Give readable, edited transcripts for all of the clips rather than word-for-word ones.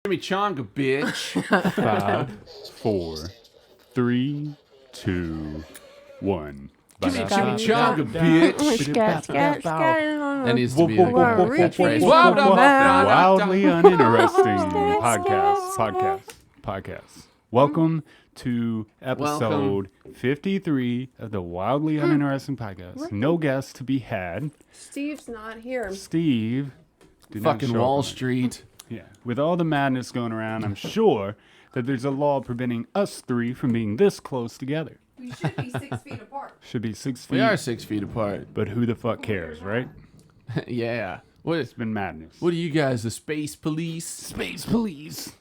Chimichanga, bitch. 5, 4, 3, 2, 1. Chimichanga, bitch. Scat. That needs to be the catchphrase. Wildly uninteresting podcast. Welcome to episode 53 of the Wildly Uninteresting podcast. No guests to be had. Steve's not here. Steve did not Fucking show Wall up. Street. Yeah, with all the madness going around, I'm sure that there's a law preventing us three from being this close together. We should be 6 feet apart. Should be 6 feet. We are 6 feet apart. But who the fuck cares, right? Yeah. It's been madness. What are you guys, the space police? Space police.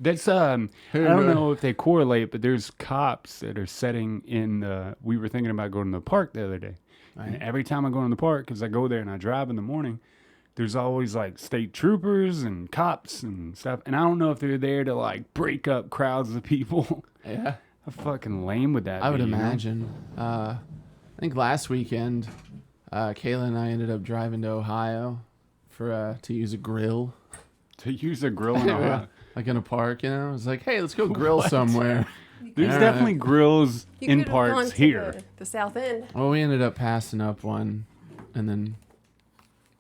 That's I don't know if they correlate, but there's cops that are setting in the. We were thinking about going to the park the other day, and every time I go in the park, because I go there and I drive in the morning, there's always like state troopers and cops and stuff, and I don't know if they're there to like break up crowds of people. Yeah. How fucking lame would that be? I would you know? imagine. I think last weekend, Kayla and I ended up driving to Ohio for to use a grill. To use a grill in Ohio. Like in a park, you know? I was like, hey, let's go grill somewhere. There's Yeah. definitely grills You in could've gone parks to here. the south end. Well, we ended up passing up one, and then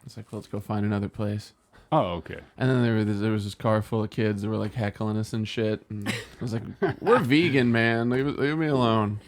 it's like, let's go find another place. Oh, okay. And then there was this car full of kids that were like heckling us and shit. And I was like, we're vegan, man. Leave me alone.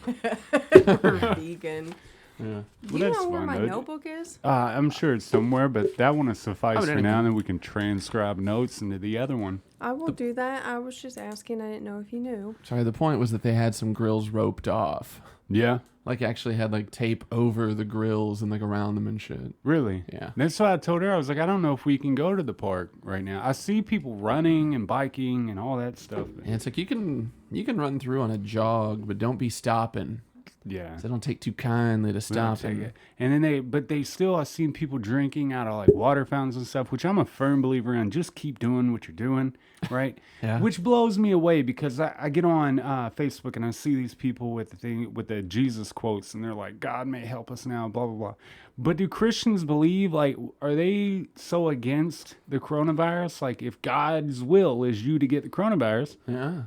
We're vegan. Yeah. Do you that's know where fun, my though. notebook is? I'm sure it's somewhere, but that one will suffice for anyway. now, and then we can transcribe notes into the other one. I will do that. I was just asking. I didn't know if you knew. Sorry, the point was that they had some grills roped off. Yeah, Like actually had like tape over the grills and like around them and shit. really. Yeah. That's why I told her. I was like, I don't know if we can go to the park right now. I see people running and biking and all that stuff. And it's like you can run through on a jog, but don't be stopping. Yeah. So don't take too kindly to We'll stopping. take it. And then they still, I've seen people drinking out of like water fountains and stuff, which I'm a firm believer in. Just keep doing what you're doing, right? Yeah. Which blows me away because I get on Facebook and I see these people with the thing with the Jesus quotes, and they're like, "God may help us now," blah blah blah. But do Christians believe, like, are they so against the coronavirus? Like, if God's will is you to get the coronavirus, Yeah.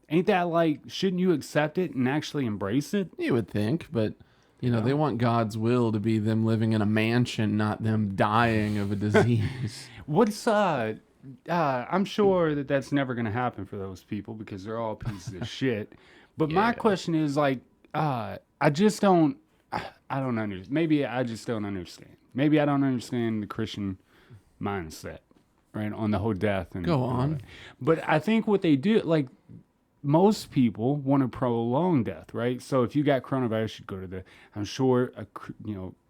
ain't that like, shouldn't you accept it and actually embrace it? You would think, but you know, they want God's will to be them living in a mansion, not them dying of a disease. What's I'm sure that that's never going to happen for those people because they're all pieces of shit. But my Yeah. question is like, I just don't, I don't understand. Maybe I just don't understand. Maybe I don't understand the Christian mindset, right, on the whole death and Go all on. that. But I think what they do, like, most people want to prolong death, right? So if you got coronavirus, you'd go to I'm sure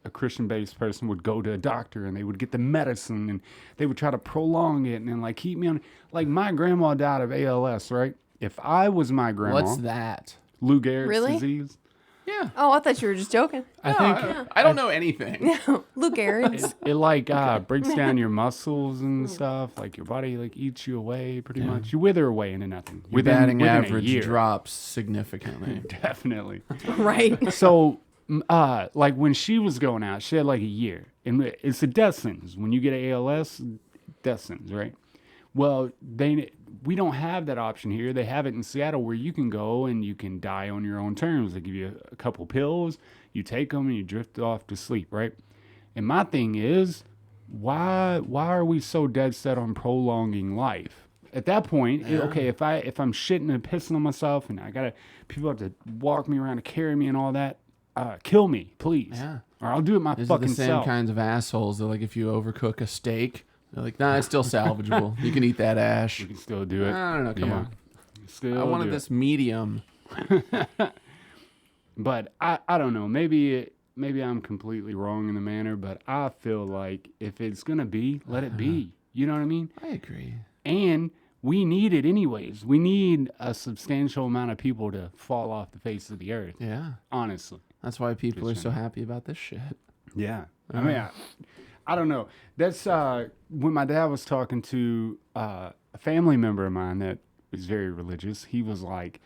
a Christian-based person would go to a doctor and they would get the medicine and they would try to prolong it and then like keep me on. Like my grandma died of ALS, right? If I was my grandma, What's that? Lou Gehrig's Really? disease, Yeah. Oh, I thought you were just joking. I think I don't know anything. Lou Gehrig's. it like breaks down your muscles and stuff. Like your body like eats you away pretty much. You wither away into nothing. Your batting within a average year. drops significantly. Definitely. Right. So, like when she was going out, she had like a year, and it's a death sentence. When you get ALS, death sentence, right? Well, we don't have that option here. They have it in Seattle where you can go and you can die on your own terms. They give you a couple pills, you take them, and you drift off to sleep, right? And my thing is, why are we so dead set on prolonging life? At that point, okay, if I'm shitting and pissing on myself, and people have to walk me around to carry me and all that, kill me, please. Yeah. Or I'll do it my These are fucking the same self. kinds of assholes that like if you overcook a steak, they're like, nah, it's still salvageable. You can eat that ash. We can still do it. I don't know, come on. Still I wanted do it. this medium. But I don't know. Maybe I'm completely wrong in the manner, but I feel like if it's gonna be, let it be. You know what I mean? I agree. And we need it anyways. We need a substantial amount of people to fall off the face of the earth. Yeah. Honestly. That's why people are so happy about this shit. Yeah. I mean, I don't know. That's when my dad was talking to a family member of mine that is very religious. He was like,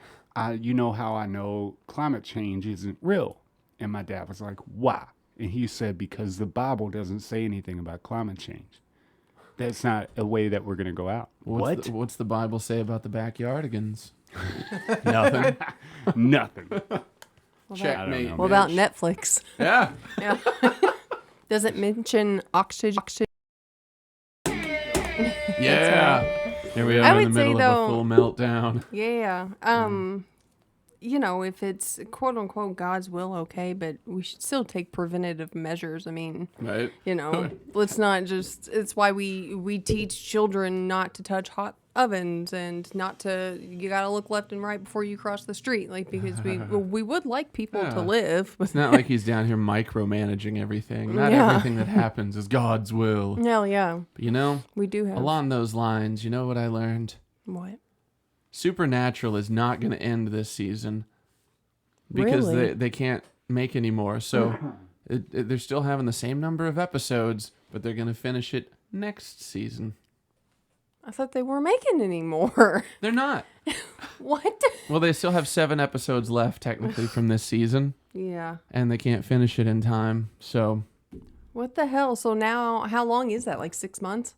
you know how I know climate change isn't real? And my dad was like, why? And he said, because the Bible doesn't say anything about climate change. that's not a way that we're gonna go out. What's the Bible say about the backyardigans? Nothing. Nothing. Checkmate. know. What about Netflix? Yeah. Yeah. Does it mention oxygen? Yeah. Here we I are in would the say, middle of a though- full meltdown. Yeah. You know, if it's quote unquote God's will, okay, but we should still take preventative measures. I mean, Right. you know, let's not just. It's why we teach children not to touch hot ovens and not to. You got to look left and right before you cross the street, like because we would like people Yeah. to live. It's not like he's down here micromanaging everything. Not Yeah. everything that happens is God's will. Hell yeah, But, you know, we do have. along those lines, you know what I learned? What? Supernatural is not going to end this season because Really? they can't make any more. So they're still having the same number of episodes, but they're going to finish it next season. I thought they weren't making any more. They're not. What? Well, they still have 7 episodes left technically from this season, Yeah. and they can't finish it in time. So What the hell? So now, how long is that? Like 6 months?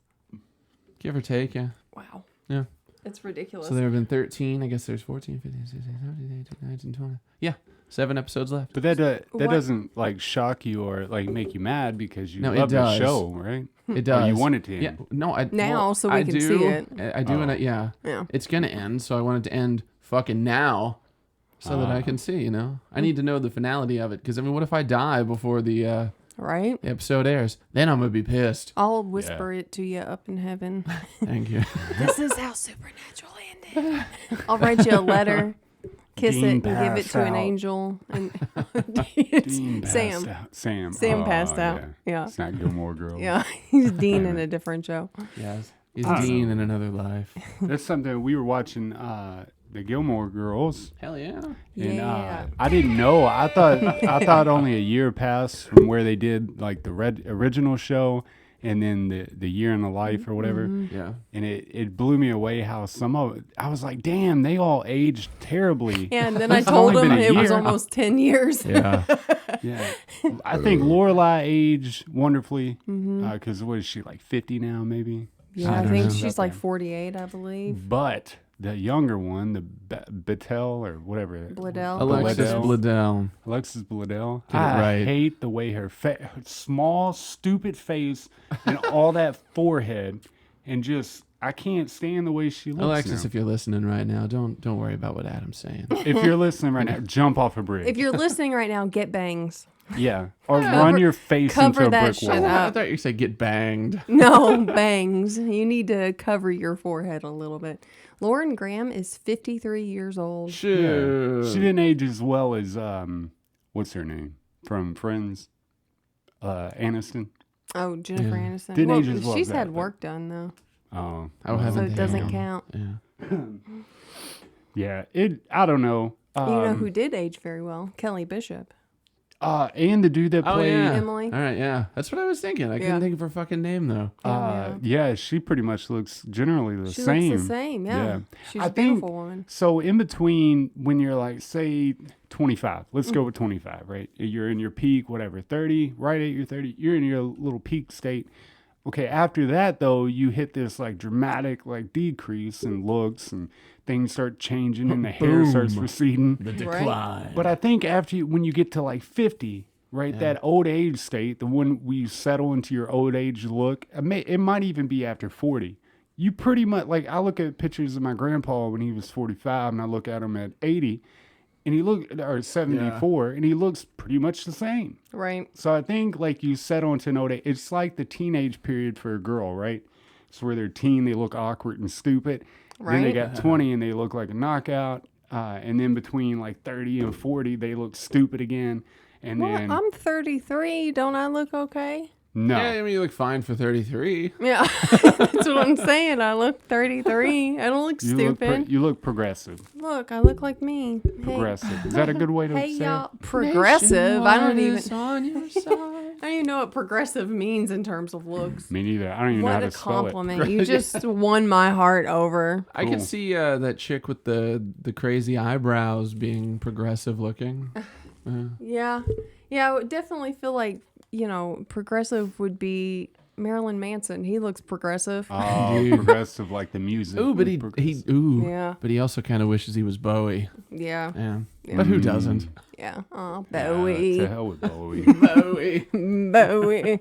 give or take, yeah. Wow. Yeah. It's ridiculous. So there have been 13. I guess there's 14, 15, 16, 17, 18, 19, 20. Yeah, 7 episodes left. But that What? doesn't like shock you or like make you mad because you No, it love the does. show, right? It Or does. you want it to end. Yeah. No, I Now, so we I can do, see it. I do, and Oh. yeah, Yeah. it's gonna end. So I want it to end fucking now, so that I can see. You know, I need to know the finality of it. Because I mean, what if I die before the Right? episode airs? Then I'm gonna be pissed. I'll whisper it to you up in heaven. Thank you. This is how Supernatural ended. I'll write you a letter, kiss Dean it, and give it passed to an out. angel. And Dean passed Sam. out. Sam. Sam Oh, passed out. Yeah. It's not Gilmore Girls. Yeah. He's Dean in a different show. Yes, he's I don't Dean know. in another life. That's something we were watching the Gilmore Girls. Hell yeah. And Yeah. I didn't know. I thought only a year passed from where they did like the original show and then the year in the life or whatever. Yeah. And it blew me away how some of it, I was like, damn, they all aged terribly. Yeah, and then I It's told only him been a it was year. almost 10 years. Yeah. Yeah. I think Lorelai aged wonderfully because what is she, like 50 now maybe? Yeah, I I don't think know. she's like 48, I believe. But the younger one, the Battelle or whatever. Bladell. Alexis Bledel. Alexis Bledel. Get it I right. hate the way her small, stupid face and all that forehead, and just I can't stand the way she looks. Alexis, now. if you're listening right now, don't worry about what Adam's saying. If you're listening right now, jump off a bridge. If you're listening right now, get bangs. Yeah, or run your face cover into a that brick shit wall. up. I thought you said get banged. No, bangs. You need to cover your forehead a little bit. Lauren Graham is 53 years old. Yeah. Shoot. She didn't age as well as what's her name from Friends, Aniston. Oh, Jennifer Yeah. Aniston. Didn't Well, age as well as she's that, had but- work done, though. Oh, I haven't So it doesn't taken count. Yeah. yeah. I don't know. You know who did age very well? Kelly Bishop. And the dude that Oh played. yeah. Emily? All right, yeah. That's what I was thinking. I Yeah. couldn't think of her fucking name though. Yeah, she pretty much looks generally the She same. looks the same, yeah. Yeah. She's I a beautiful think- woman. So in between when you're like, say 25, let's go with 25, right? You're in your peak, whatever, 30, right at your 30, you're in your little peak state. Okay, after that though, you hit this like dramatic like decrease in looks and things start changing and the hair starts Boom. receding. The decline. But I think when you get to like 50, right, that old age state, the one where you settle into your old age look, it might even be after 40. You pretty much, like, I look at pictures of my grandpa when he was 45, and I look at him at 80, and or 74, and he looks pretty much the same. Right. So I think, like, you settle into an old age. It's like the teenage period for a girl, right? It's where they're teen, they look awkward and stupid. Then they Right. got 20, and they look like a knockout. And then between, like, 30 and 40, they look stupid again. And Well, then, I'm 33. Don't I look okay? no. Yeah, I mean you look fine for 33. Yeah. That's what I'm saying. I look 33. I don't look You stupid. you look progressive. Look, I look like me. Hey, Progressive. Is that a good way to hey say y'all. it? Progressive. I don't even. Is on your side. I don't even know what progressive means in terms of looks. Me neither. I don't even know how What to a spell it. compliment. You just won my heart over. I Cool. could see that chick with the crazy eyebrows being progressive looking. Yeah. Yeah, I would definitely feel like, progressive would be Marilyn Manson. He looks progressive. Oh, Dude. progressive like the music. Ooh, but he Yeah. but he also kind of wishes he was Bowie. Yeah. Yeah. Yeah. But who doesn't? Yeah. Oh, Yeah, Bowie. to hell with Bowie. Bowie. Bowie.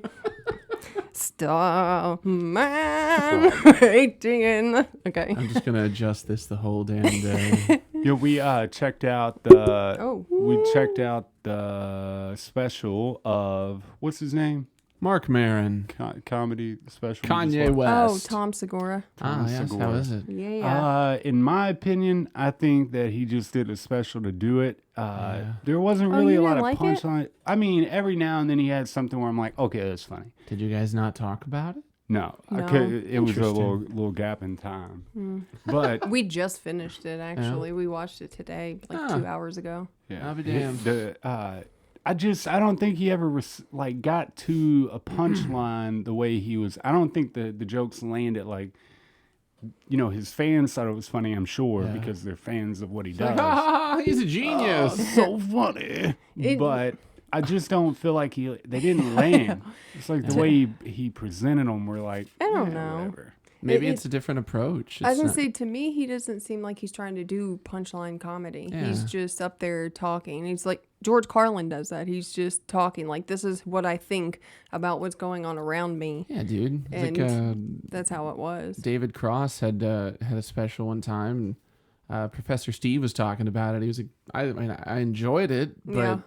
Stop man waiting. Okay. I'm just gonna adjust this the whole damn day. Yeah, we checked out the Oh. special of what's his name? Mark Maron. Comedy special. Kanye Oh, West. Tom Segura. Ah, yes. How Segura. is it? Yeah. In my opinion, I think that he just did a special to do it. There wasn't Oh, really you a lot didn't of like it? punchline. I mean, every now and then he had something where I'm like, okay, that's funny. Did you guys not talk about it? No, No. it was a Interesting. little gap in time. Hmm. But We just finished it, actually. We watched it today, like Ah. 2 hours ago. yeah, I'll be damned. I don't think he ever got to a punchline the way he was. I don't think the jokes landed like. His fans thought it was funny, I'm sure, Yeah. because they're fans of what he Like, does. ah, he's a genius. So funny. It- But I just don't feel like they didn't land. It's like the way he presented them were like, I don't yeah, know. whatever. Maybe It- it's a different approach. I was It's gonna not- say, to me, he doesn't seem like he's trying to do punchline comedy. Yeah. He's just up there talking. He's like George Carlin does that. He's just talking like, this is what I think about what's going on around me. Yeah, dude. It's And like That's how it was. David Cross had a special one time. And, Professor Steve was talking about it. He was like, I mean, I enjoyed it, but Yeah.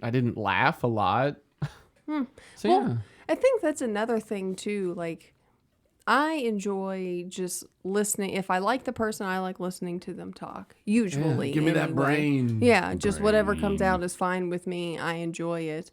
I didn't laugh a lot. So Well, yeah, I think that's another thing too. Like, I enjoy just listening. If I like the person, I like listening to them talk. Usually, give me that anyway. brain. Yeah, just whatever comes out is fine with me. I enjoy it.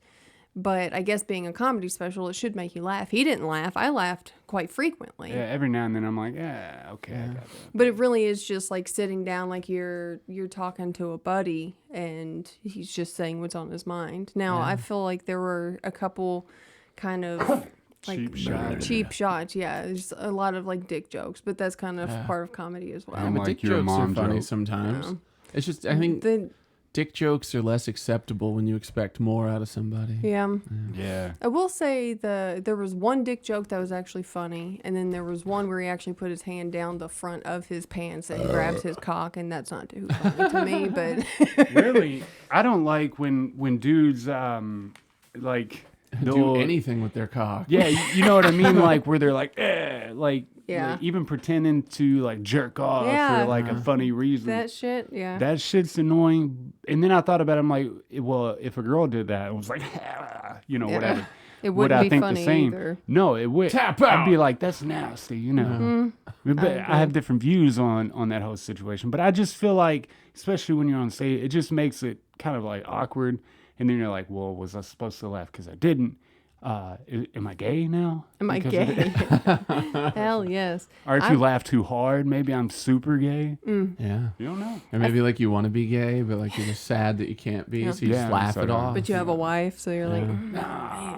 But I guess being a comedy special, it should make you laugh. He didn't laugh. I laughed quite frequently. Yeah, every now and then I'm like, yeah, okay, I got that. But it really is just like sitting down, like you're talking to a buddy, and he's just saying what's on his mind. Now, I feel like there were a couple kind of like Cheap shots. Yeah, there's a lot of like dick jokes, but that's kind of part of comedy as well. Yeah, I'm but like dick your jokes are mom funny joke. sometimes. Yeah. It's just I think The, dick jokes are less acceptable when you expect more out of somebody. yeah. Yeah. I will say there was one dick joke that was actually funny, and then there was one where he actually put his hand down the front of his pants and grabs his cock, and that's not too funny to me. But Really, I don't like when dudes like Do they'll- anything with their cock. Yeah, you know what I mean? Like where they're like, Yeah. like, even pretending to like jerk off Yeah. for like a funny reason. that shit, yeah. That shit's annoying. And then I thought about it, I'm like, well, if a girl did that, it was like, Yeah. whatever. It Would wouldn't I be think funny the same? either. No, it would. Tap I'd be out. like, that's nasty, you know. Mm-hmm. But I have different views on that whole situation. But I just feel like, especially when you're on stage, it just makes it kind of like awkward. And then you're like, well, was I supposed to laugh because I didn't? Am I gay now? Am I Because gay? of it? Hell yes. Or if you laugh too hard, maybe I'm super gay. Yeah. You don't know. Or maybe like you want to be gay, but like you're just sad that you can't be, so you Yeah, just laugh so it do I. off. But you have a wife, so you're like,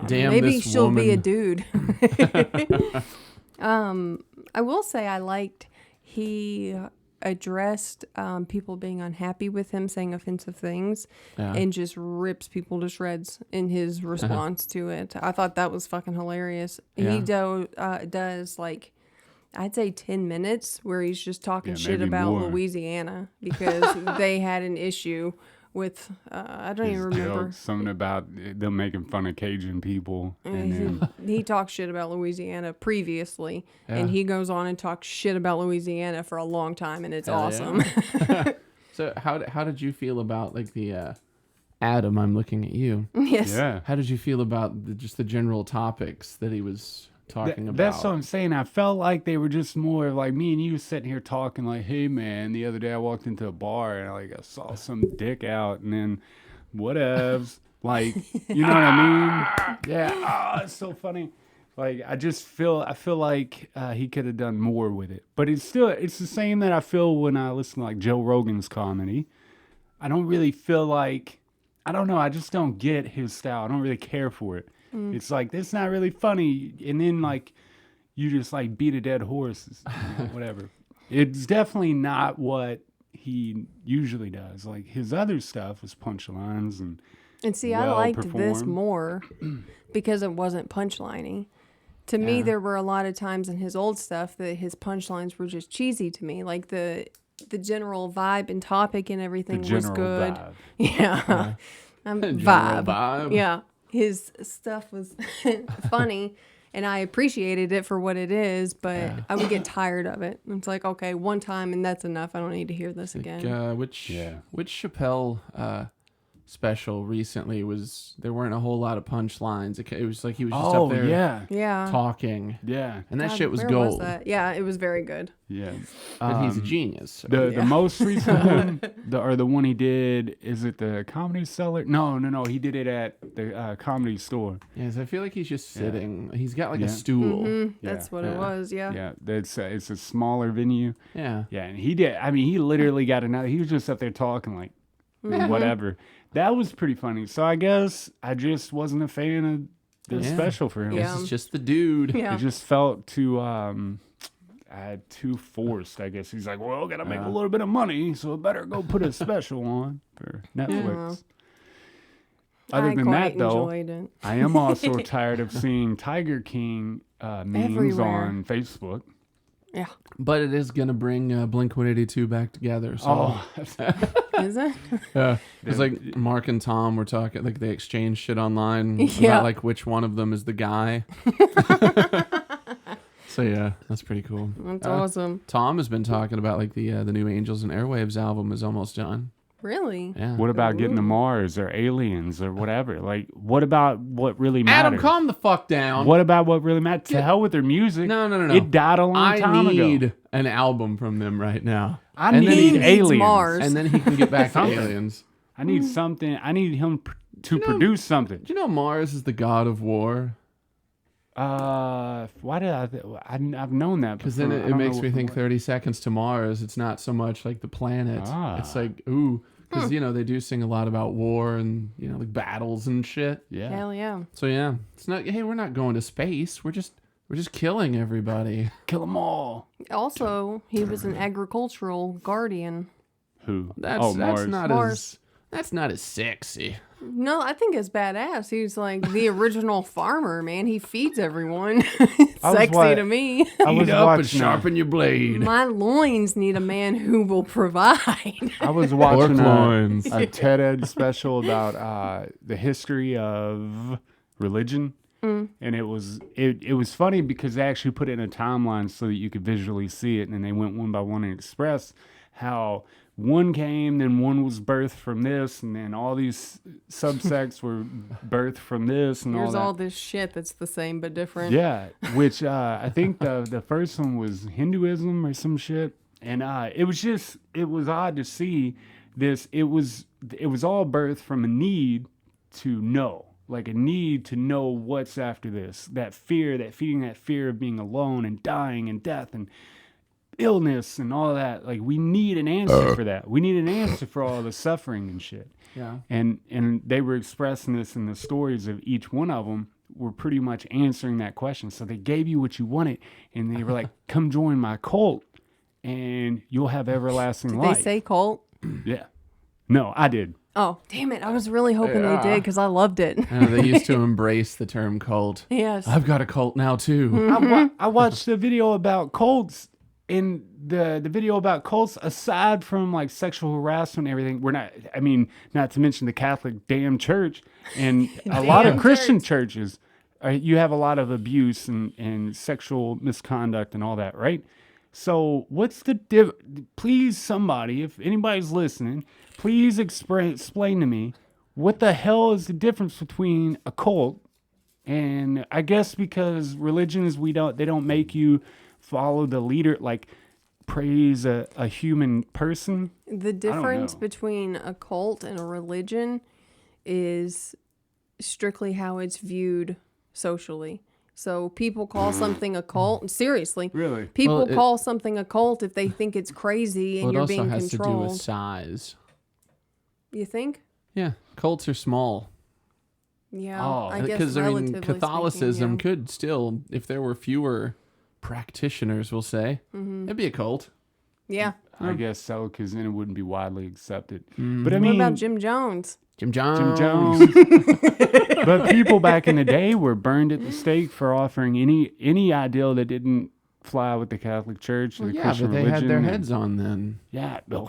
Damn, maybe this she'll be a woman. dude. I will say I liked he addressed people being unhappy with him saying offensive things Yeah. and just rips people to shreds in his response to it. I thought that was fucking hilarious. Yeah. He does like I'd say 10 minutes where he's just talking Yeah, shit maybe about more. Louisiana because they had an issue with I don't even His remember. jokes, something about them making fun of Cajun people. And then, He talked shit about Louisiana previously, and Yeah. he goes on and talks shit about Louisiana for a long time, and it's Hell awesome. yeah. So how did you feel about like the Adam? I'm looking at you. Yes. yeah. How did you feel about just the general topics that he was talking about? That's what I'm saying. I felt like they were just more like me and you sitting here talking like, hey man, the other day I walked into a bar and I saw some dick out and then whatevs. Like, you know what I mean? Yeah. Oh, it's so funny. Like I feel like he could have done more with it. But it's the same that I feel when I listen to like Joe Rogan's comedy. I don't really feel like, I don't know, I just don't get his style. I don't really care for it. It's like, that's not really funny. And then like, you just like beat a dead horse, whatever. It's definitely not what he usually does. Like his other stuff was punchlines and And see, I well liked this performed. more because it wasn't punchliney. To me, Yeah. there were a lot of times in his old stuff that his punchlines were just cheesy to me. Like the general vibe and topic and The everything was general good. vibe. Yeah. General Vibe. vibe. Yeah. His stuff was funny and I appreciated it for what it is, but Yeah. I would get tired of it. It's like, okay, one time and that's enough. I don't need to hear this again. Which Yeah. Chappelle special recently was there weren't a whole lot of punchlines. It was like he was just up there Yeah. talking, Yeah. and that God, shit was where gold. that? Yeah, it was very good. Yeah. But he's a genius. So. The most recent one, the one he did, is it the Comedy Cellar? No. He did it at the Comedy Store. Yes, I feel like he's just sitting. He's got like Yeah. a stool. That's what Yeah. it was. Yeah. Yeah, it's a smaller venue. Yeah. Yeah, and he did. I mean, he literally got another. He was just up there talking like whatever. That was pretty funny. So I guess I just wasn't a fan of the Yeah. special for him. Yeah. This is just the dude. Yeah. It just felt too forced. I guess he's like, well, gotta make a little bit of money, so I better go put a special on for Netflix. Other I than quite that, though, enjoyed it. I am also tired of seeing Tiger King memes Everywhere. on Facebook. Yeah. But it is gonna bring Blink-182 back together. So Is it? it's like Mark and Tom were talking, like they exchanged shit online Yeah. about like which one of them is the guy. So yeah, that's pretty cool. That's awesome. Tom has been talking about like the new Angels and Airwaves album is almost done. Really? Yeah. What about getting to Mars or aliens or whatever? Like, what about what really matters? Adam, calm the fuck down. What about what really matters? To hell with their music. No. It died a long I time need ago. an album from them right now. I And then need he needs aliens. Mars. And then he can get back to Something. aliens. I need something. I need him to produce something. Do you know Mars is the god of war? Why did I've known that Because then before. I it don't makes know me what- think 30 Seconds to Mars. It's not so much like the planet. Ah. It's like, ooh. Because, you know, they do sing a lot about war and, you know, like battles and shit. Yeah. Hell yeah. So, yeah. It's not, hey, we're not going to space. We're just killing everybody. Kill them all. Also, he was an agricultural guardian. Who? That's Mars. That's not as sexy. No, I think it's badass. He's like the original farmer, man. He feeds everyone. It's I was sexy wa- to me. I was Eat up and watching. sharpen your blade. My loins need a man who will provide. I was watching Pork loins. a TED Ed special about the history of religion. And it was funny because they actually put it in a timeline so that you could visually see it, and then they went one by one and expressed how one came, then one was birthed from this, and then all these subsects were birthed from this, and Here's all all that. this shit that's the same but different. Yeah, which I think the first one was Hinduism or some shit, and it was odd to see this. It was all birthed from a need to know. Like a need to know what's after this, that fear, that fear of being alone and dying and death and illness and all that. Like we need an answer for that. We need an answer for all the suffering and shit. Yeah. And they were expressing this in the stories of each one of them were pretty much answering that question. So they gave you what you wanted, and they were like, "Come join my cult, and you'll have everlasting Did life." they say cult? Yeah. No, I did. Oh, damn it. I was really hoping Yeah. they did because I loved it. They used to embrace the term cult. Yes. I've got a cult now, too. I watched the video about cults, and the video about cults, aside from like sexual harassment and everything, not to mention the Catholic damn church and a lot of Damn Christian churches, you have a lot of abuse and sexual misconduct and all that, right? So what's the please, somebody, if anybody's listening, please explain to me what the hell is the difference between a cult and, I guess because religions, they don't make you follow the leader, like praise a human person. The difference know. between a cult and a religion is strictly how it's viewed socially. So people call something a cult. Seriously. Really? People Well, call something a cult if they think it's crazy and Well, it you're also being has to do with controlled. size. You think? Yeah, cults are small. Yeah. Oh, I guess Because, relatively Catholicism speaking, could still, if there were fewer practitioners, we'll say, it'd be a cult. Yeah. I guess so, because then it wouldn't be widely accepted. Mm. But I What mean, about Jim Jones? Jim Jim Jones. Jones. But people back in the day were burned at the stake for offering any ideal that didn't fly with the Catholic Church or Well, the yeah, Christian but they religion. had their and- heads on then. Yeah, no.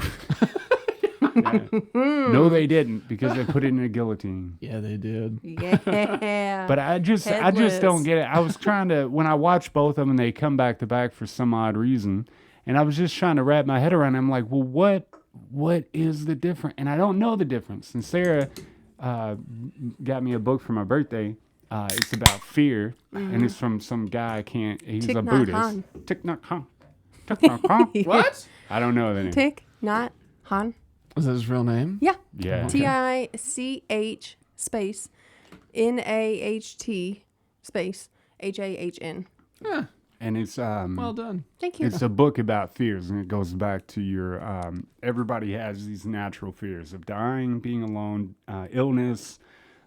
Yeah. No, they didn't, because they put it in a guillotine. Yeah, they did. Yeah. But I just Headless. don't get it. I was trying to, when I watched both of them, they come back to back for some odd reason, and I was just trying to wrap my head around it. I'm like, well, what is the difference? And I don't know the difference. And Sarah got me a book for my birthday. It's about fear, and it's from some guy. He's Thich a Nhat Buddhist. Hanh. Thich Nhat Hanh. Thich Nhat Hanh. What? I don't know the name. Thich Nhat Hanh. Was that his real name? Yeah. Yeah. T-I-C-H space N-A-H-T space H-A-H-N. Yeah. And it's Well done. Thank you. It's a book about fears, and it goes back to your everybody has these natural fears of dying, being alone, illness,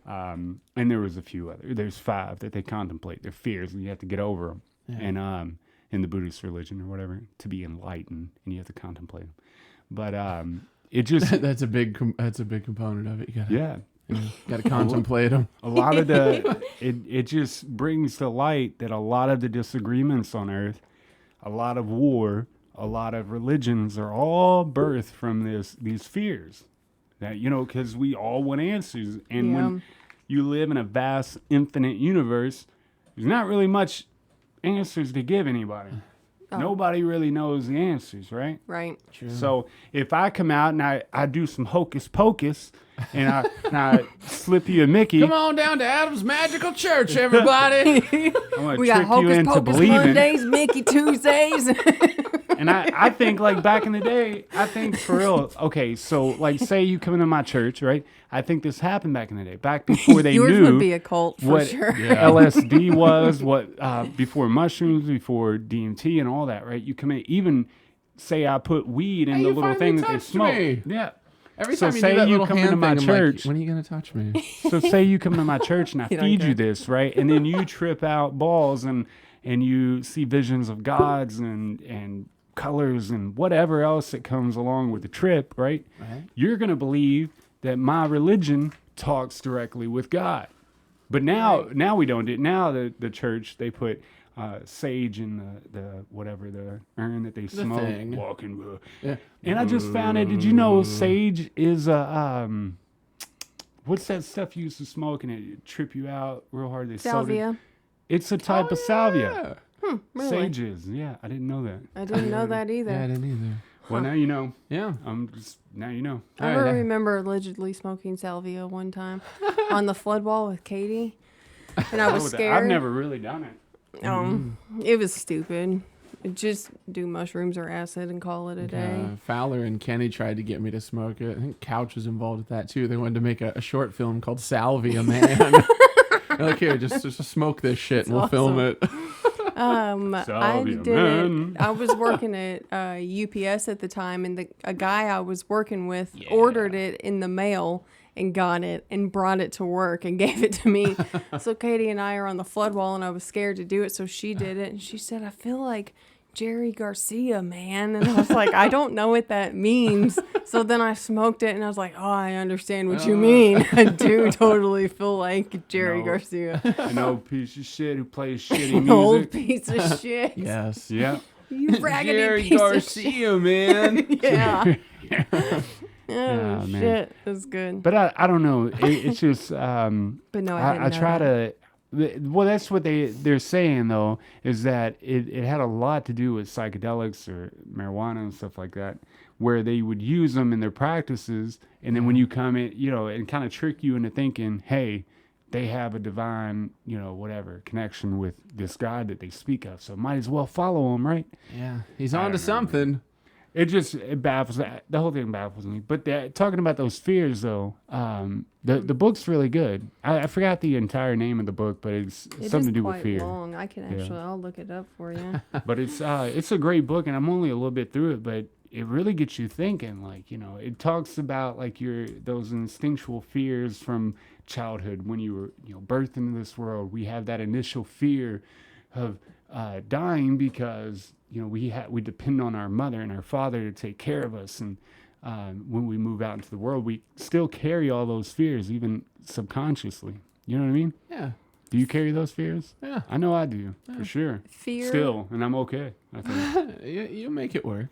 and there was a few other. There's 5 that they contemplate. They're fears, and you have to get over them. Yeah. And in the Buddhist religion or whatever, to be enlightened, and you have to contemplate them. But it just That's a big component of it. You gotta yeah. gotta contemplate them. A lot of the it just brings to light that a lot of the disagreements on earth, a lot of war, a lot of religions are all birthed from these fears that, because we all want answers, and when you live in a vast infinite universe, there's not really much answers to give anybody. Nobody really knows the answers, right? Right. True. So if I come out and I do some hocus pocus and I slip you a Mickey, Come on down to Adam's Magical Church, everybody. I'm gonna We trick got you Hocus into Pocus believing. Mondays, Mickey Tuesdays. And I think, like, back in the day, I think for real, okay, so like say you come into my church, right? I think this happened back in the day, back before they Yours knew would be a cult for what sure. LSD was, before mushrooms, before DMT and all that, right? You come in, even say I put weed in Hey, the you little finally thing that they touched smoke. me. Yeah. Every So time you say do that you little come hand into my thing, I'm church. like, when are you gonna touch me? So say you come to my church and I You don't feed you care. this, right? And then you trip out balls and you see visions of gods and colors and whatever else that comes along with the trip, right? Right. You're going to believe that my religion talks directly with God. But now we don't do it. Now the church, they put sage in the whatever, the urn that they smoke. thing. Walking. Yeah. And I just found it. Did you know sage is a what's that stuff you used to smoke and it trip you out real hard? They sold it. Salvia. It's a type of salvia. Really? Sage is. Yeah, I didn't know that. I didn't know that either. Yeah, I didn't either. Well, now you know. Yeah. Now you know. I Alright, remember allegedly smoking salvia one time on the flood wall with Katie, and I was scared. I've never really done it. It was stupid. Just do mushrooms or acid and call it a day. Fowler and Kenny tried to get me to smoke it. I think Couch was involved with that too. They wanted to make a short film called Salvia Man. They're like, here, just smoke this shit and we'll film it. I Salvia did Man. it. I was working at UPS at the time, and a guy I was working with ordered it in the mail and got it and brought it to work and gave it to me. So Katie and I are on the flood wall, and I was scared to do it, so she did it, and she said, I feel like Jerry Garcia, man. And I was like, I don't know what that means. So then I smoked it, and I was like, oh, I understand what you mean. I do totally feel like Jerry No. Garcia. An old piece of shit who plays shitty An old music. piece of shit. Yes. Yeah. You raggedy Jerry piece Garcia, man. of shit. Yeah. Oh, man. shit. It was good. But I don't know. It's just But no, I didn't I know try that. well, that's what they're saying though, is that it had a lot to do with psychedelics or marijuana and stuff like that, where they would use them in their practices, and then when you come in, and kind of trick you into thinking, hey, they have a divine, whatever connection with this God that they speak of, so might as well follow him, right? Yeah. He's I on to don't know, something. It baffles the whole thing baffles me. But talking about those fears though, the book's really good. I forgot the entire name of the book, but it's It something is to do quite with fear. long. I can actually, I'll look it up for you. But it's a great book, and I'm only a little bit through it, but it really gets you thinking. Like, it talks about like those instinctual fears from childhood when you were birthed into this world. We have that initial fear of dying because we depend on our mother and our father to take care of us, and when we move out into the world, we still carry all those fears, even subconsciously. You know what I mean? Yeah. Do you carry those fears? Yeah. I know I do, for sure. Fear. Still, and I'm okay, I think. You make it work.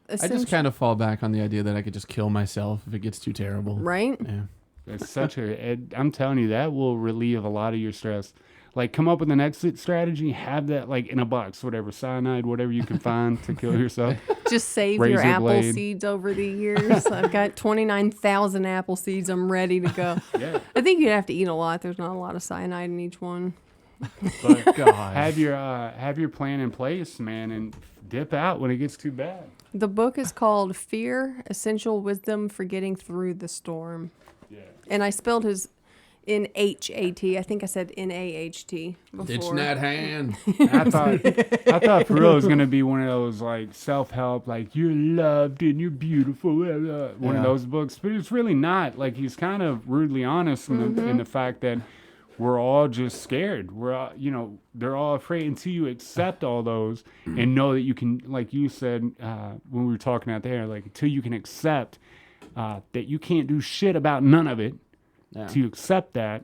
I just Essentially- kind of fall back on the idea that I could just kill myself if it gets too terrible. Right? Yeah. It's such I'm telling you, that will relieve a lot of your stress. Like, come up with an exit strategy, have that, like, in a box, whatever, cyanide, whatever you can find to kill yourself. Just save Razor your apple blade. seeds over the years. I've got 29,000 apple seeds. I'm ready to go. Yeah. I think you'd have to eat a lot. There's not a lot of cyanide in each one. But God. have your plan in place, man, and dip out when it gets too bad. The book is called Fear, Essential Wisdom for Getting Through the Storm. Yeah. And I spelled his Nhat. I think I said Naht before. Ditch Nhat Hanh. I thought for real it was gonna be one of those like self-help, like you're loved and you're beautiful, blah, blah, one of Yeah. those books. But it's really not. Like, he's kind of rudely honest in the fact that we're all just scared. We're all, they're all afraid until you accept all those and know that you can, like you said when we were talking out there, like until you can accept that you can't do shit about none of it. Yeah. To accept that,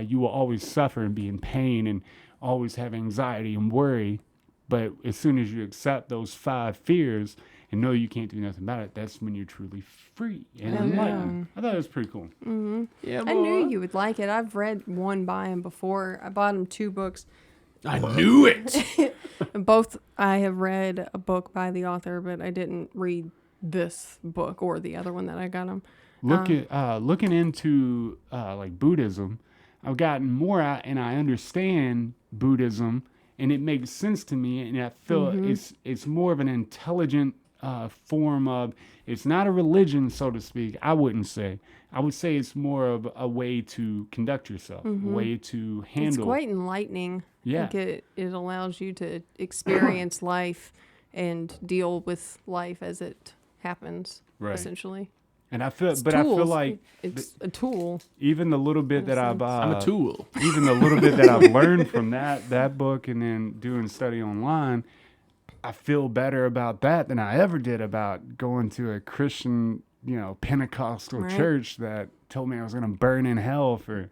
you will always suffer and be in pain and always have anxiety and worry. But as soon as you accept those 5 fears and know you can't do nothing about it, that's when you're truly free and enlightened. I thought it was pretty cool. Yeah, I knew you would like it. I've read one by him before. I bought him 2 books. I knew it. Both I have read a book by the author, but I didn't read this book or the other one that I got him. Looking into like Buddhism, I've gotten more out and I understand Buddhism and it makes sense to me, and I feel it's more of an intelligent form of, it's not a religion, so to speak. I wouldn't say. I would say it's more of a way to conduct yourself, a way to handle. It's quite enlightening. Yeah. I think it allows you to experience life and deal with life as it happens, Right. essentially. And I feel, It's but I feel tools. like It's a tool. even the little bit that I've I'm a tool. even the little bit that I've learned from that book and then doing study online, I feel better about that than I ever did about going to a Christian, Pentecostal Right. church that told me I was going to burn in hell for,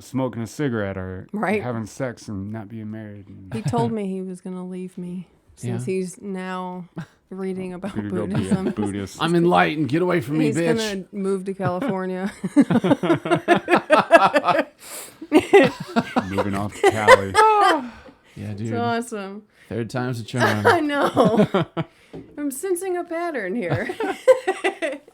smoking a cigarette or Right. having sex and not being married. He told me he was going to leave me since Yeah. he's now reading about Gonna go be a Buddhism. Buddhist. I'm enlightened. Get away from me, He's bitch. going to move to California. Moving off to Cali. Yeah, dude. It's awesome. Third time's a charm. I know. I'm sensing a pattern here.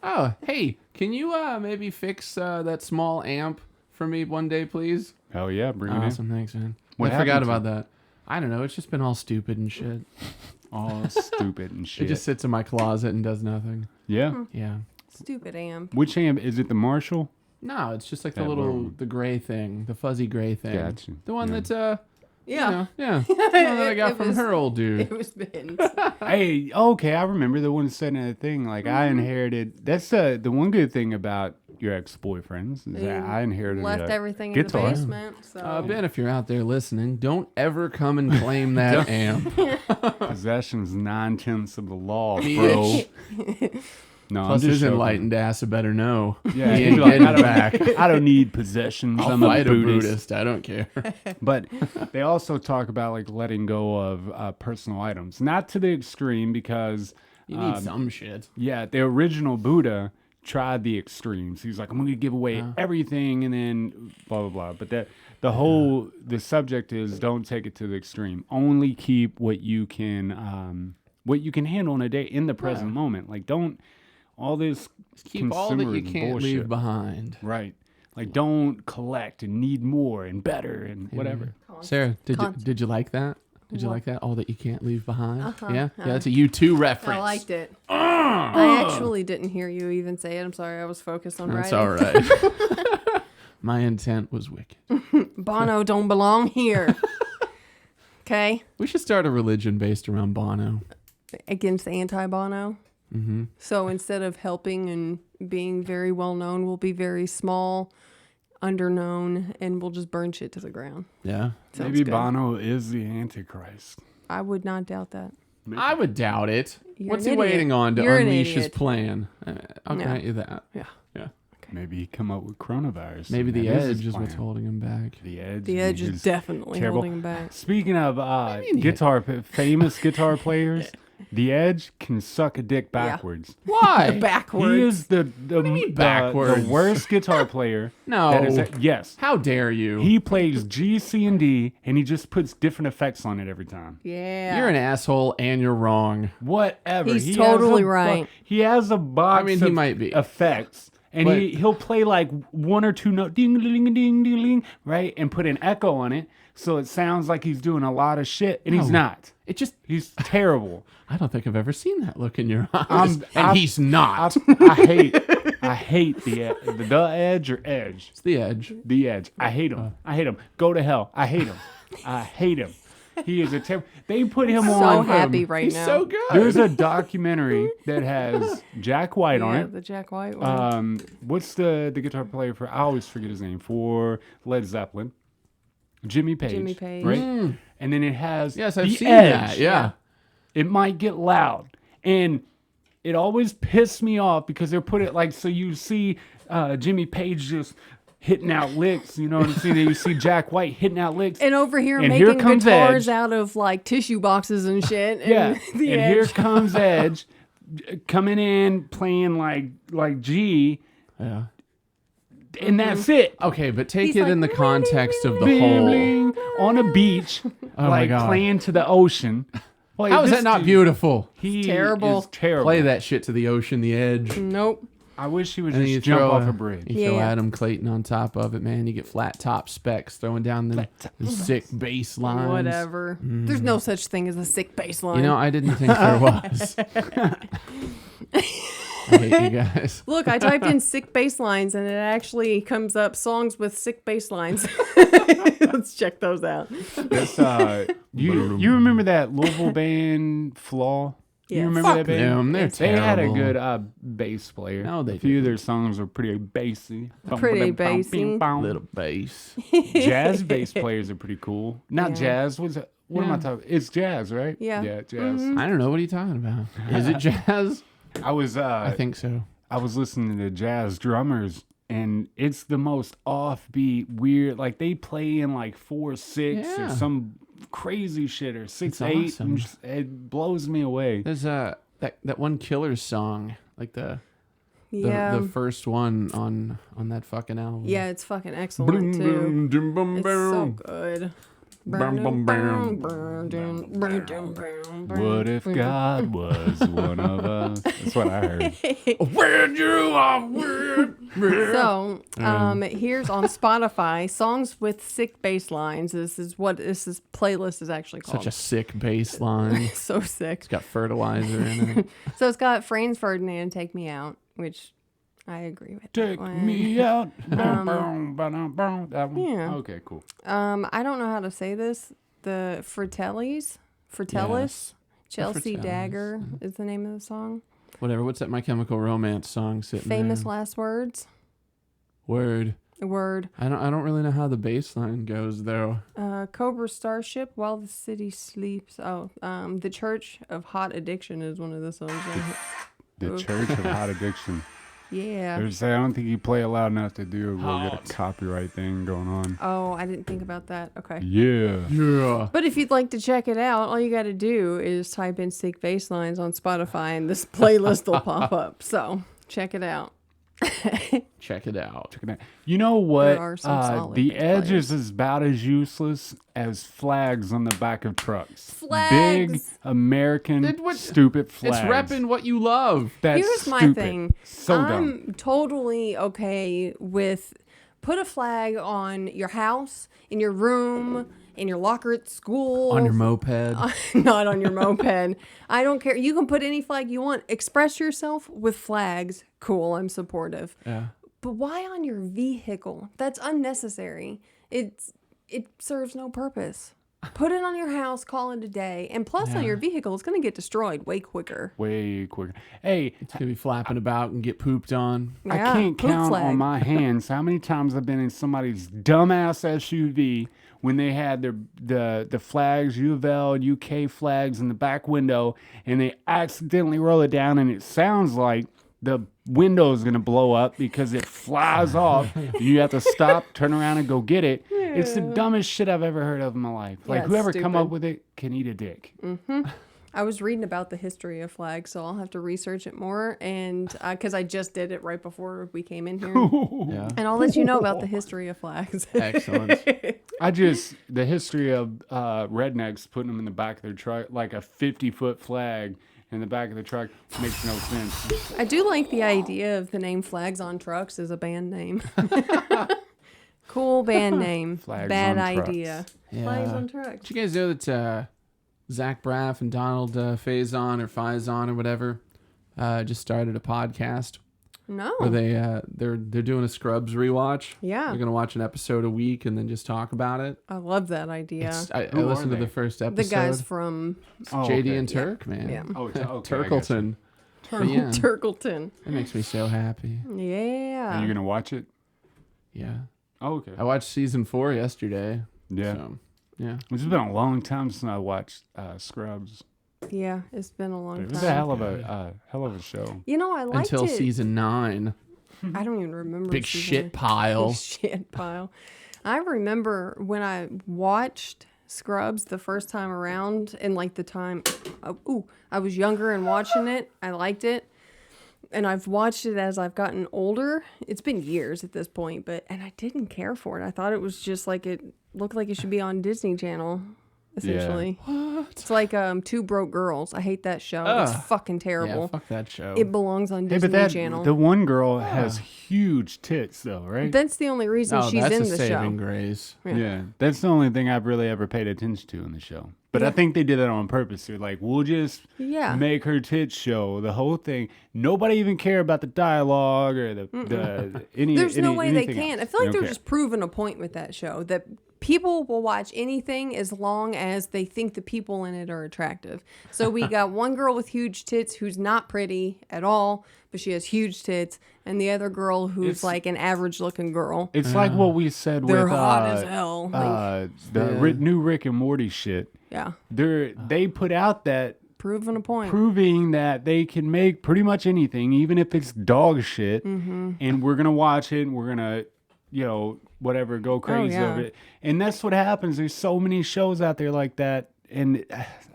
Oh, hey, can you maybe fix that small amp for me one day, please? Hell yeah, bring it in. Awesome, thanks, man. What I forgot happened about that. I don't know. It's just been all stupid and shit. All stupid and It shit. just sits in my closet and does nothing. Yeah. Yeah. Stupid amp. Which amp? Is it the Marshall? No, it's just like the That little, little- the gray thing, the fuzzy gray thing. Gotcha. The one Yeah. that's, Yeah. yeah. The one that I got It from was- her old dude. It was Ben's. Hey, okay, I remember the one saying that thing. Like, I inherited. That's the one good thing about your ex-boyfriends is that I inherited Left a everything in the guitar. basement. So Ben, if you're out there listening, don't ever come and claim that amp. Possession's 9/10 of the law, bro. Bitch. No, Plus, I'm his just joking. enlightened ass had better know. Yeah, he he's ain't like, getting I don't, back. I don't need possessions. I'll I'm fight a Buddhist. I don't care. But they also talk about like letting go of personal items, not to the extreme because You need some shit. yeah, the original Buddha tried the extremes. He was like, I'm going to give away everything and then blah, blah, blah. But the subject is don't take it to the extreme. Only keep what you can handle in a day in the present moment. Like don't all this Keep all that you consumerism can't bullshit. leave behind. Right. Like don't collect and need more and better and whatever. Sarah, did you like that? Did you like that? All that you can't leave behind. Yeah, that's a U2 reference. I liked it. I actually didn't hear you even say it. I'm sorry. I was focused on That's writing. all right. My intent was wicked. Bono don't belong here. Okay? We should start a religion based around Bono. Against anti-Bono. Mm-hmm. So instead of helping and being very well known, we'll be very small, underknown, and we'll just burn shit to the ground. Yeah. Sounds Maybe good. Bono is the Antichrist. I would not doubt that. I would doubt it. You're What's an he idiot. waiting on to You're an unleash his idiot. plan? I'll Yeah. grant you that. Yeah. Yeah. Maybe he come up with coronavirus. Maybe and the that his edge is what's plan. holding him back. The edge. The edge is is definitely terrible. holding him back. Speaking of mean famous guitar players, the Edge can suck a dick backwards. Why? Backwards. He is the backwards? worst guitar player. No. that is yes. How dare you? He plays G, C, and D, and he just puts different effects on it every time. Yeah. You're an asshole and you're wrong. Whatever. He's He totally has right. He has a box I mean, he of might be. effects. And But- he'll play like one or two notes, ding, ding, ding, ding, ding, right? And put an echo on it so it sounds like he's doing a lot of shit, and he's No. not. It just, He's terrible. I don't think I've ever seen that look in your eyes. He's not. I hate the Edge or Edge. It's the edge. The Edge. I hate him. I hate him. Go to hell. I hate him. I hate him. He is a terrible. They put him so on. happy right He's now. so good. There's a documentary that has Jack White on Yeah, it. the Jack White one. What's the guitar player for? I always forget his name for Led Zeppelin. Jimmy Page. Jimmy Page. Right. And then it has Yes, I've the seen Edge. that. Yeah. It might get loud, and it always pissed me off because they're put it like so. You see Jimmy Page just hitting out licks. You know what I'm saying? You see Jack White hitting out licks. And over here And here making comes guitars Edge. out of like tissue boxes and shit. And Yeah, the and Edge. here comes Edge coming in playing like G, Yeah. and that's it. Okay, but take He's it like, in the context of the Bling, whole. bling, on a beach, my like God. playing to the ocean. Like, How is this that not dude, beautiful? He terrible. is terrible. Play that shit to the ocean, the edge. Nope. I wish he would And then you just jump throw off a bridge. You throw Yeah. Adam Clayton on top of it, man. You get flat top specs throwing down the sick bass lines. Whatever. There's no such thing as a sick bass line. You know, I didn't think there was. I hate you guys. Look, I typed in sick bass lines and it actually comes up songs with sick bass lines. Let's check those out. That's, you remember that Louisville band Flaw? You Yes. remember Fuck that band? them. They're They had a terrible. good bass player. No, they a few of their songs were pretty bassy. Pretty bassy. Little bass. Jazz bass players are pretty cool. Not Yeah. jazz. What am I talking? It's jazz, right? Yeah. Yeah, jazz. I don't know what are you talking about. Is it jazz? I was I think so. I was listening to jazz drummers, and it's the most offbeat, weird. Like they play in like 4/6 or Yeah. some crazy shit or 6/8. awesome. And just, it blows me away. There's that one Killers song, like the Yeah. the first one on that fucking album. Yeah, it's fucking excellent too. It's so good. What if God was one of us? That's what I heard. When you are with me. So, here's on Spotify songs with sick bass lines. This is what this playlist is actually called. Such a sick bass line. So sick. It's got fertilizer in it. So it's got Franz Ferdinand, "Take Me Out," which I agree with. Take that one. me out. That one. Yeah. Okay, cool. I don't know how to say this. The Fratellis, Yes. Chelsea Fratellis. Dagger is the name of the song. Whatever. What's that My Chemical Romance song sitting Famous there? last words. Word. Word. I don't really know how the bass line goes though. Cobra Starship, While the City Sleeps. Oh, The Church of Hot Addiction is one of the songs. The Church of Hot Addiction. Yeah. I don't think you play it loud enough to do it. We'll get a copyright thing going on. Oh, I didn't think about that. Okay. Yeah. Yeah. But if you'd like to check it out, all you got to do is type in sick bass lines on Spotify and this playlist will pop up. So check it out. Check it out. You know what? There are some solid the bass Edge players. is about as useless as flags on the back of trucks. Big Flags. American It would- stupid flags. It's repping what you love. That's Here's my stupid. thing. So I'm dumb. totally okay with put a flag on your house, in your room, in your locker at school. On your moped. Not on your moped. I don't care. You can put any flag you want. Express yourself with flags. Cool. I'm supportive. Yeah. But why on your vehicle? That's unnecessary. It serves no purpose. Put it on your house, call it a day. And plus on your vehicle, it's going to get destroyed way quicker. Way quicker. Hey, It's gonna be flapping about and get pooped on. I Yeah, can't poop count flag. on my hands how many times I've been in somebody's dumbass SUV when they had the flags, U of L, UK flags in the back window, and they accidentally roll it down, and it sounds like the window is gonna blow up because it flies off. You have to stop, turn around, and go get it. It's the dumbest shit I've ever heard of in my life. Like it's whoever come up stupid. with it can eat a dick. I was reading about the history of flags, so I'll have to research it more. And because I just did it right before we came in here. Yeah. And I'll let you know about the history of flags. Excellent. The history of rednecks putting them in the back of their truck, like a 50-foot flag in the back of the truck, makes no sense. I do like the idea of the name Flags on Trucks as a band name. Cool band name. Flags Bad on Trucks. idea. Yeah. Flags on Trucks. Did you guys know that Zach Braff and Donald Faison or Faison or whatever just started a podcast No. where they're doing a Scrubs rewatch. Yeah. They're gonna watch an episode a week and then just talk about it. I love that idea. I Who are listened to they? the first The episode. guys from Oh, JD okay. and Turk, man. Yeah. Oh, okay, Turkleton. But yeah, Turkleton. that makes me so happy. Are Yeah. you gonna watch it? Yeah. Oh, okay. I watched season 4 yesterday. Yeah. So, yeah. It's been a long time since I watched Scrubs. Yeah, it's been a long It was time. a hell of a show. You know, I liked Until it. season 9. I don't even remember. Big season shit pile. Big shit pile. I remember when I watched Scrubs the first time around, and like the time, I was younger and watching it. I liked it. And I've watched it as I've gotten older. It's been years at this point, and I didn't care for it. I thought it was just like it looked like it should be on Disney Channel, essentially. What? It's like Two Broke Girls. I hate that show. Ugh. It's fucking Yeah, terrible. fuck that show. It belongs on Hey, Disney but Channel. the one girl has huge tits, though, right? That's the only reason Oh, she's that's in a the saving show. grace. Yeah, that's the only thing I've really ever paid attention to in the show. But I think they did that on purpose. They're like, we'll just Yeah. make her tits show the whole thing. Nobody even care about the dialogue or There's no way they anything can. I else. feel like They they're don't just proving a point with that show that people will watch anything as long as they think the people in it are attractive. So we got one girl with huge tits who's not pretty at all, but she has huge tits, and the other girl who's It's- like an average looking girl. It's like what we said They're with hot as hell. new Rick and Morty shit. Yeah. They put out that Proving a point. proving that they can make pretty much anything, even if it's dog shit, and we're gonna watch it and we're gonna, whatever, go crazy yeah. over it. And that's what happens. There's so many shows out there like that, and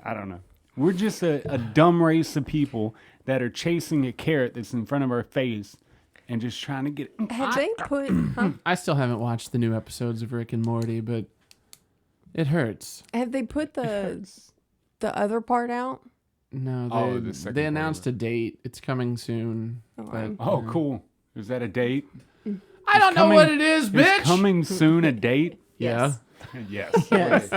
I don't know. We're just a dumb race of people that are chasing a carrot that's in front of our face and just trying to get it. Have they put... Huh? I still haven't watched the new episodes of Rick and Morty, but it hurts. Have they put the other part out? No, Oh, they, the second they part of announced it. a date. It's coming soon. But, Oh, cool. Is that a date? I don't know coming- what it is, bitch. Is coming soon a date? Yeah. Yes. Yes.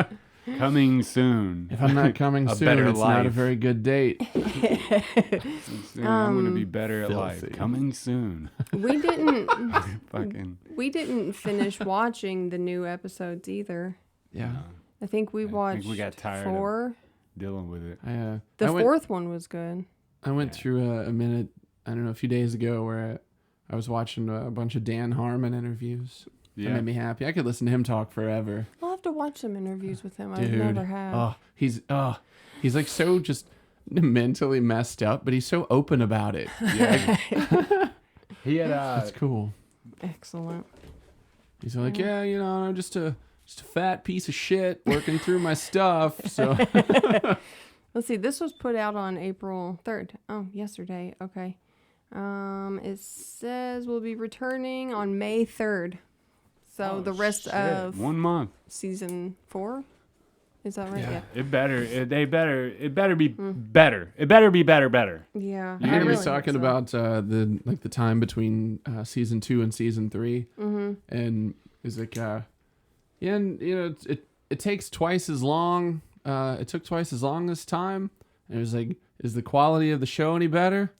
Coming soon. If I'm not coming A soon, better it's not a life. very good date. Soon, I'm going to be better at life. filthy. Coming soon. We didn't... Fucking. We didn't finish watching the new episodes either. Yeah. I think we watched we got tired of 4. Dealing with it. The I went, fourth one was good. I went through a minute, I don't know, a few days ago where I was watching a bunch of Dan Harmon interviews. That Yeah. made me happy. I could listen to him talk forever. I'll have to watch some interviews with him. I've Dude. never had. Oh, he's like so just mentally messed up, but he's so open about it. Yeah. He had That's cool. Excellent. He's like, yeah, I'm just a fat piece of shit working through my stuff. So Let's see. This was put out on April 3rd. Oh, yesterday. Okay. It says we'll be returning on May 3rd. So the rest Shit, of 1 month. season 4. Is that right? Yeah. Yeah. It better be better. It better be better. Yeah. you're I gonna really be talking hope so. about the time between season 2 and season 3, and it's like and it takes twice as long. It took twice as long this time. And it was like, is the quality of the show any better?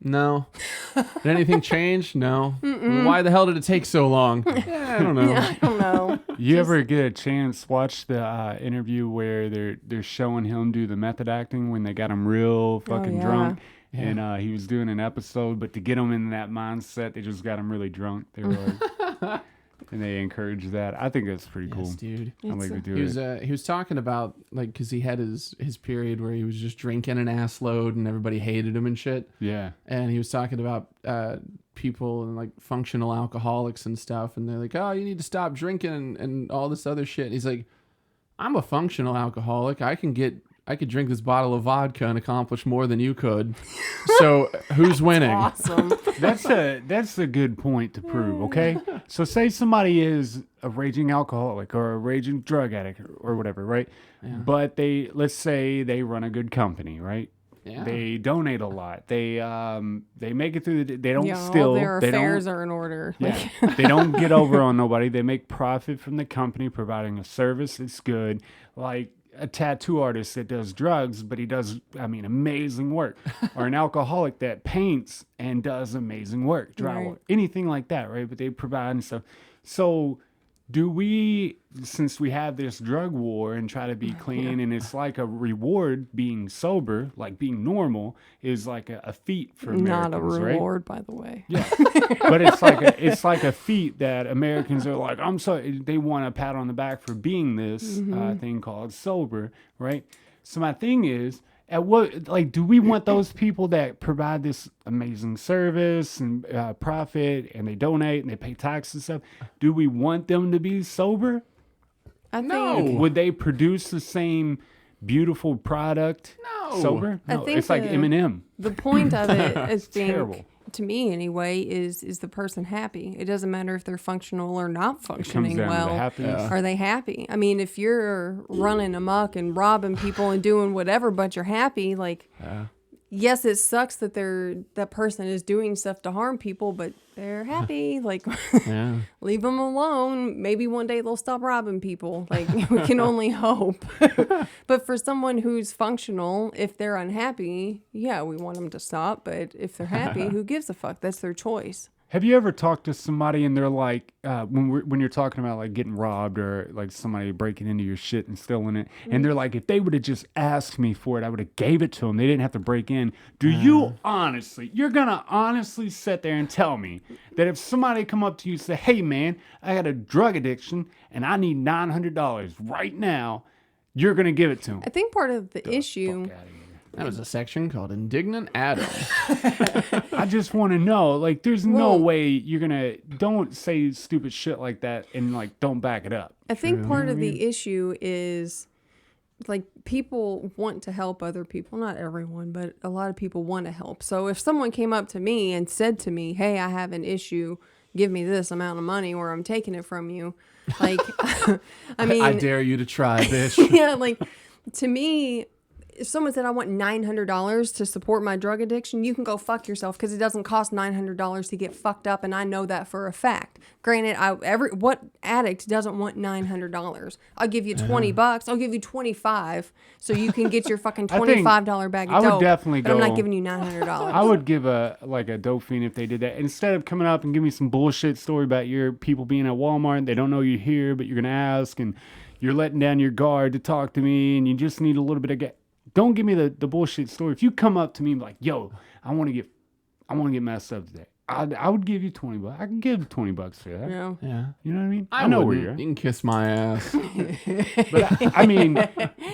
No. Did anything change? No. Well, why the hell did it take so long? I don't know. I don't know. You ever get a chance watch the interview where they're showing him do the method acting when they got him real fucking yeah. drunk? Yeah. And he was doing an episode, but to get him in that mindset, they just got him really drunk. They were like, and they encouraged that. I think that's pretty cool. Yes, dude. I like to do He was talking about, like, because he had his period where he was just drinking an ass load and everybody hated him and shit. Yeah. And he was talking about people and like functional alcoholics and stuff. And they're like, oh, you need to stop drinking and all this other shit. And he's like, I'm a functional alcoholic. I could drink this bottle of vodka and accomplish more than you could. So who's winning? Awesome. That's a good point to prove, okay? So say somebody is a raging alcoholic or a raging drug addict or whatever, right? Yeah. But let's say they run a good company, right? Yeah. They donate a lot. They make it through they don't Yeah, steal. all their they affairs don't, are in order. yeah. They don't get over on nobody. They make profit from the company providing a service that's good. Like a tattoo artist that does drugs, but he does, amazing work. Or an alcoholic that paints and does amazing work, drywall, Right. anything like that, right? But they provide and stuff. So do we, since we have this drug war and try to be clean, and it's like a reward being sober, like being normal, is like a feat for Americans, Not a right? reward, by the way. Yeah, but it's like a feat that Americans are like, they want a pat on the back for being this thing called sober, right? So my thing is, do we want those people that provide this amazing service and profit, and they donate and they pay taxes and stuff? Do we want them to be sober? I No. think Would they produce the same beautiful product No. sober? I No, think it's like the- Eminem. the point of it, I think, terrible. to me anyway, is the person happy? It doesn't matter if they're functional or not It comes functioning down to well. the happiness. Yeah. Are they happy? I mean, if you're running amok and robbing people and doing whatever, but you're happy, like, yes, it sucks that that person is doing stuff to harm people, but they're happy. Like, Yeah. leave them alone. Maybe one day they'll stop robbing people. Like, we can only hope. But for someone who's functional, if they're unhappy, yeah, we want them to stop. But if they're happy, who gives a fuck? That's their choice. Have you ever talked to somebody and they're like, when you're talking about like getting robbed or like somebody breaking into your shit and stealing it, and they're like, if they would have just asked me for it, I would have gave it to them. They didn't have to break in. Do you you're gonna honestly sit there and tell me that if somebody come up to you and say, hey man, I got a drug addiction and I need $900 right now, you're gonna give it to them? I think part of the issue. That was a section called Indignant Adam. I just want to know, like, there's no way you're gonna don't say stupid shit like that and like don't back it up. I think part of the issue is like people want to help other people. Not everyone, but a lot of people want to help. So if someone came up to me and said to me, hey, I have an issue, give me this amount of money or I'm taking it from you. Like, I mean, I dare you to try, bitch. yeah, like to me, if someone said I want $900 to support my drug addiction, you can go fuck yourself because it doesn't cost $900 to get fucked up, and I know that for a fact. Granted, what addict doesn't want $900? I'll give you $20. I'll give you $25 so you can get your fucking $25 bag of I would dope. definitely but I'm go- not giving you $900. I would give a dope fiend if they did that. Instead of coming up and giving me some bullshit story about your people being at Walmart, they don't know you're here, but you're gonna ask, and you're letting down your guard to talk to me, and you just need a little bit of Don't give me the bullshit story. If you come up to me and be like, yo, I want to get messed up today, I would give you $20. I can give $20 for that. Yeah. Yeah. You know what I mean? I know know where you you're at. can kiss my ass. But I mean,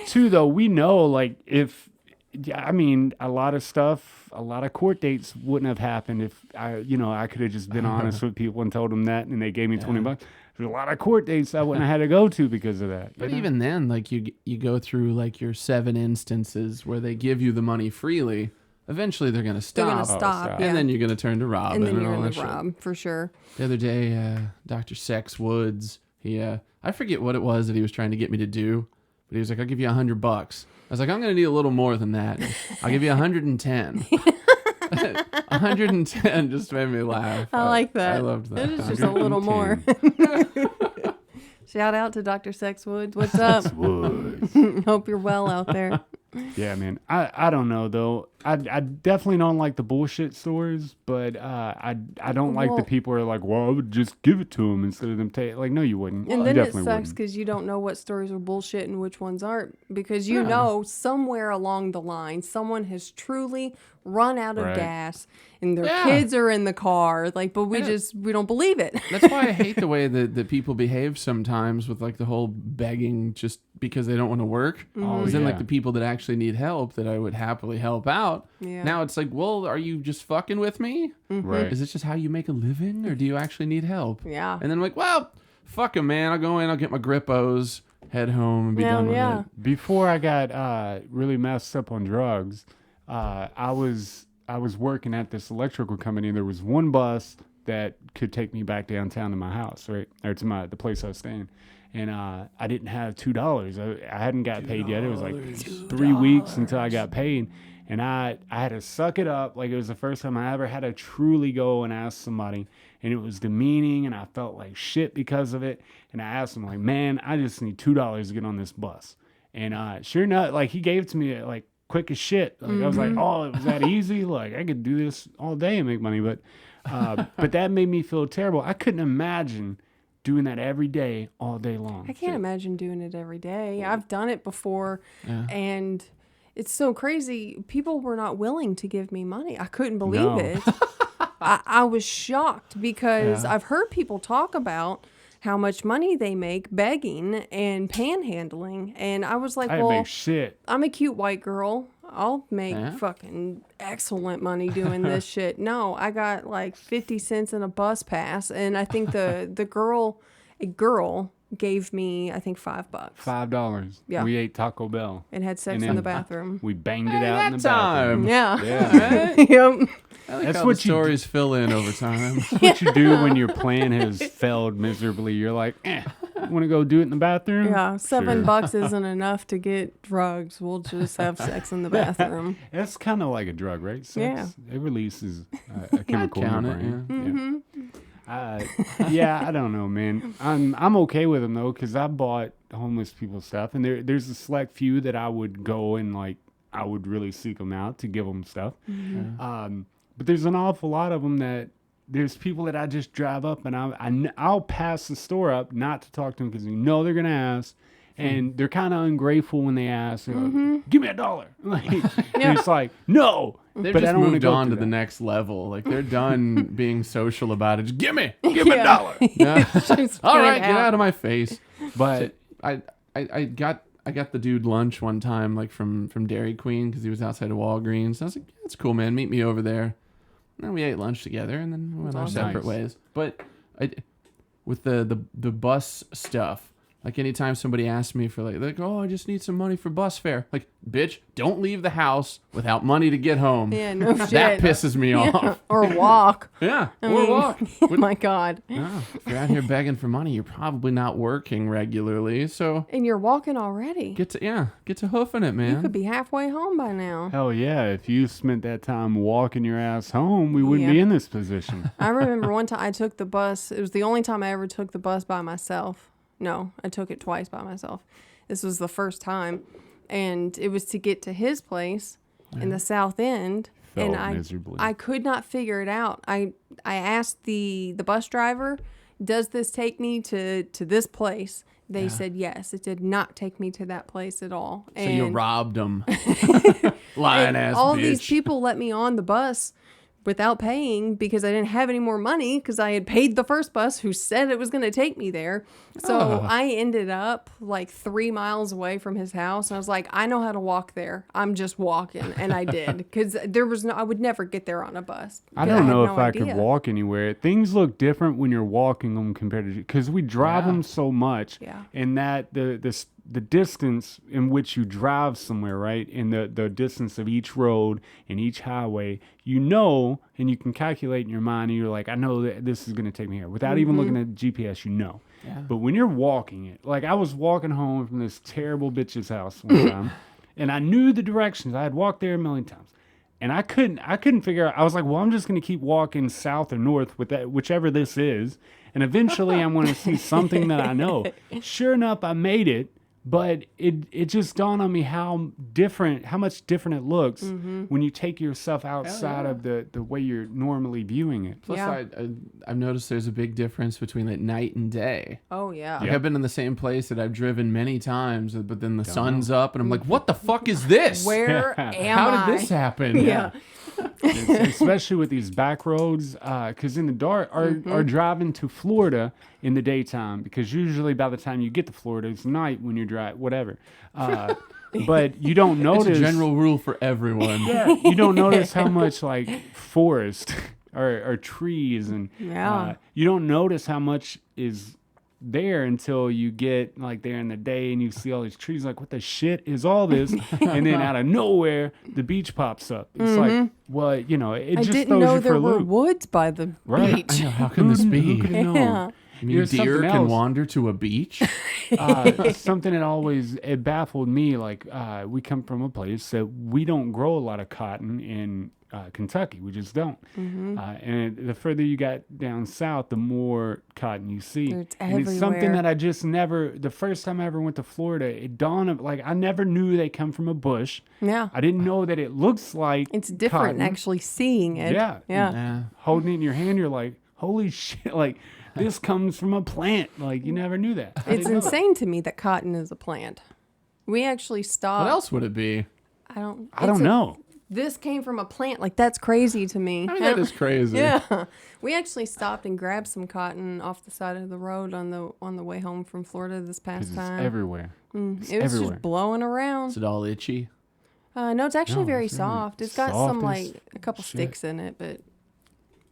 too, though, we know, like, a lot of stuff, a lot of court dates wouldn't have happened if I could have just been honest with people and told them that, and they gave me $20. There's a lot of court dates I wouldn't have had to go to because of that. But even then, like you go through like your 7 instances where they give you the money freely. Eventually, they're gonna stop. They're going to stop. stop. Yeah. And then you're gonna turn to robbing and then you're all going that to shit. rob, for sure. The other day, Dr. Sex Woods, I forget what it was that he was trying to get me to do, but he was like, I'll give you $100. I was like, I'm going to need a little more than that. I'll give you 110. 110 just made me laugh. I like that. I loved that. It is just a little more. Shout out to Dr. Sexwood. What's up? Woods. Hope you're well out there. Yeah, man. I don't know, though. I definitely don't like the bullshit stories, but I don't like the people who are like, well, I would just give it to them instead of them take. Like, no, you wouldn't. And You then it definitely sucks wouldn't. because you don't know what stories are bullshit and which ones aren't. Because you know somewhere along the line, someone has truly run out of gas and their kids are in the car. Like, but we don't believe it. That's why I hate the way that people behave sometimes with like the whole begging just because they don't want to work. Because then like the people that actually need help that I would happily help out. Yeah. Now it's like, well, are you just fucking with me? Right. Is this just how you make a living or do you actually need help? Yeah. And then I'm like, well, fuck him, man. I'll go in, I'll get my Grippos, head home and be done with it. Before I got really messed up on drugs, I was working at this electrical company. There was one bus that could take me back downtown to my house, right, or to the place I was staying. And I didn't have $2. I hadn't got paid yet. It was like 3 weeks until I got paid. And I had to suck it up. Like, it was the first time I ever had to truly go and ask somebody. And it was demeaning, and I felt like shit because of it. And I asked him, like, man, I just need $2 to get on this bus. And sure enough, like, he gave it to me, like, quick as shit. Like, I was like, oh, it was that easy? Like, I could do this all day and make money. But that made me feel terrible. I couldn't imagine doing that every day, all day long. I can't imagine doing it every day. I've done it before, and it's so crazy. People were not willing to give me money. I couldn't believe it. I was shocked because I've heard people talk about how much money they make begging and panhandling. And I was like, well, make shit. I'm a cute white girl. I'll make fucking excellent money doing this shit. No, I got like 50 cents in a bus pass. And I think a girl gave me, I think, $5. $5. Yeah. We ate Taco Bell. And had sex in the bathroom. We banged it out in the bathroom. Yeah. Yep. I like That's how what the stories fill in over time. That's what you do when your plan has failed miserably. You're like, want to go do it in the bathroom? Yeah, $7 Sure. isn't enough to get drugs. We'll just have sex in the bathroom. That's kind of like a drug, right? Sex, Yeah. It releases a chemical in count your it, brain. I don't know, man. I'm okay with them though, because I bought homeless people stuff, and there's a select few that I would go and like I would really seek them out to give them stuff. But there's an awful lot of them that there's people that I just drive up and I'll pass the store up not to talk to them because you know they're gonna ask, and they're kind of ungrateful when they ask. They're like, give me $1. Like, and it's like no. They've but I just don't moved on to the next level. Like they're done being social about it. Just give me $1. Yeah. All right, get out of my face. But I got the dude lunch one time, like from Dairy Queen, because he was outside of Walgreens. I was like, that's cool, man. Meet me over there. And then we ate lunch together, and then we went our separate ways. But with the bus stuff, like anytime somebody asks me for like, oh, I just need some money for bus fare. Like, bitch, don't leave the house without money to get home. Yeah, no shit. That pisses me off. Or walk. Yeah, walk. Oh my God. No, if you're out here begging for money, you're probably not working regularly. So And you're walking already. get to hoofing it, man. You could be halfway home by now. hell yeah, if you spent that time walking your ass home, we wouldn't be in this position. I remember one time I took the bus. It was the only time I ever took the bus by myself. No, I took it twice by myself. This was the first time. And it was to get to his place in the South End. Felt and miserably. I could not figure it out. I asked the bus driver, does this take me to this place? They said yes. It did not take me to that place at all. So you robbed them. and Lying ass all bitch. these people let me on the bus without paying because I didn't have any more money because I had paid the first bus who said it was going to take me there. So I ended up like 3 miles away from his house. And I was like, I know how to walk there. I'm just walking. And I did because I would never get there on a bus. I don't know if I idea. could walk anywhere. Things look different when you're walking them compared to, because we drive them so much. Yeah. And that the distance in which you drive somewhere, right? And the distance of each road and each highway, you know, and you can calculate in your mind, and you're like, I know that this is going to take me here. Without even looking at GPS, you know. Yeah. But when you're walking it, like I was walking home from this terrible bitch's house one time, and I knew the directions. I had walked there a million times. And I couldn't figure out. I was like, well, I'm just going to keep walking south or north with that, whichever this is. And eventually I'm going to see something that I know. Sure enough, I made it. But it just dawned on me how much different it looks when you take yourself outside of the way you're normally viewing it. Plus, Yeah. I've noticed there's a big difference between like night and day. Oh yeah. Like, I've been in the same place that I've driven many times, but then the sun's up, and I'm like, what the fuck is this? Where am How I? did this happen? Yeah. Especially with these back roads, because in the dark, are driving to Florida in the daytime, because usually by the time you get to Florida, it's night when you're driving, whatever. But you don't It's notice. a general rule for everyone. Yeah, you don't notice how much like forest or trees, and Yeah. you don't notice how much is there until you get like there in the day and you see all these trees. Like, what the shit is all this? And then out of nowhere, the beach pops up. It's like, well, you know, it I just didn't throws know you for there a were loop. woods by the Right. beach. I know, how can this be? Who could have known? Yeah. You mean Here's deer something can else. wander to a beach? Something that always it baffled me. Like, we come from a place that we don't grow a lot of cotton in Kentucky. We just don't. And the further you got down south, the more cotton you see. It's and it's something everywhere. that I just never. The first time I ever went to Florida, it dawned on like I never knew they come from a bush. Yeah. I didn't know that it looks like It's different cotton. actually seeing it. Yeah. Yeah. Yeah. Holding it in your hand, you're like, holy shit! Like this comes from a plant. Like you never knew that. I It's didn't know that. insane to me that cotton is a plant. We actually stopped. What else would it be? I don't I don't know. This came from a plant. Like, that's crazy to me. I mean, that is crazy. Yeah. We actually stopped and grabbed some cotton off the side of the road on the way home from Florida this 'Cause past it's time. everywhere. It was everywhere. just blowing around. Is it all itchy? No, it's actually No, very it's really soft. It's got soft some as like a couple shit. sticks in it, but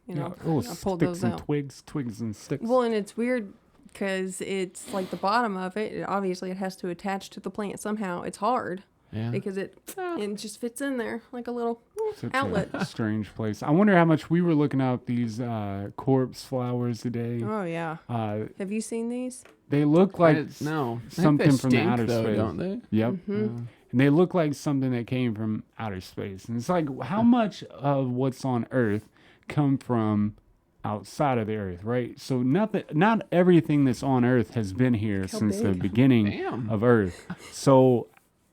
you know, Oh, I pulled sticks those and out. twigs and sticks. Well, and it's weird because it's like the bottom of it. Obviously, it has to attach to the plant somehow. It's hard Yeah. because it just fits in there like a little Such outlet. a strange place. I wonder how much we were looking at these corpse flowers today. Oh yeah. Have you seen these? They look like no. something I think they from the stink, outer though, space. don't they? Yep. And they look like something that came from outer space. And it's like, how much of what's on Earth come from outside of the Earth, right? So not everything that's on Earth has been here since the big. beginning Damn. of Earth. So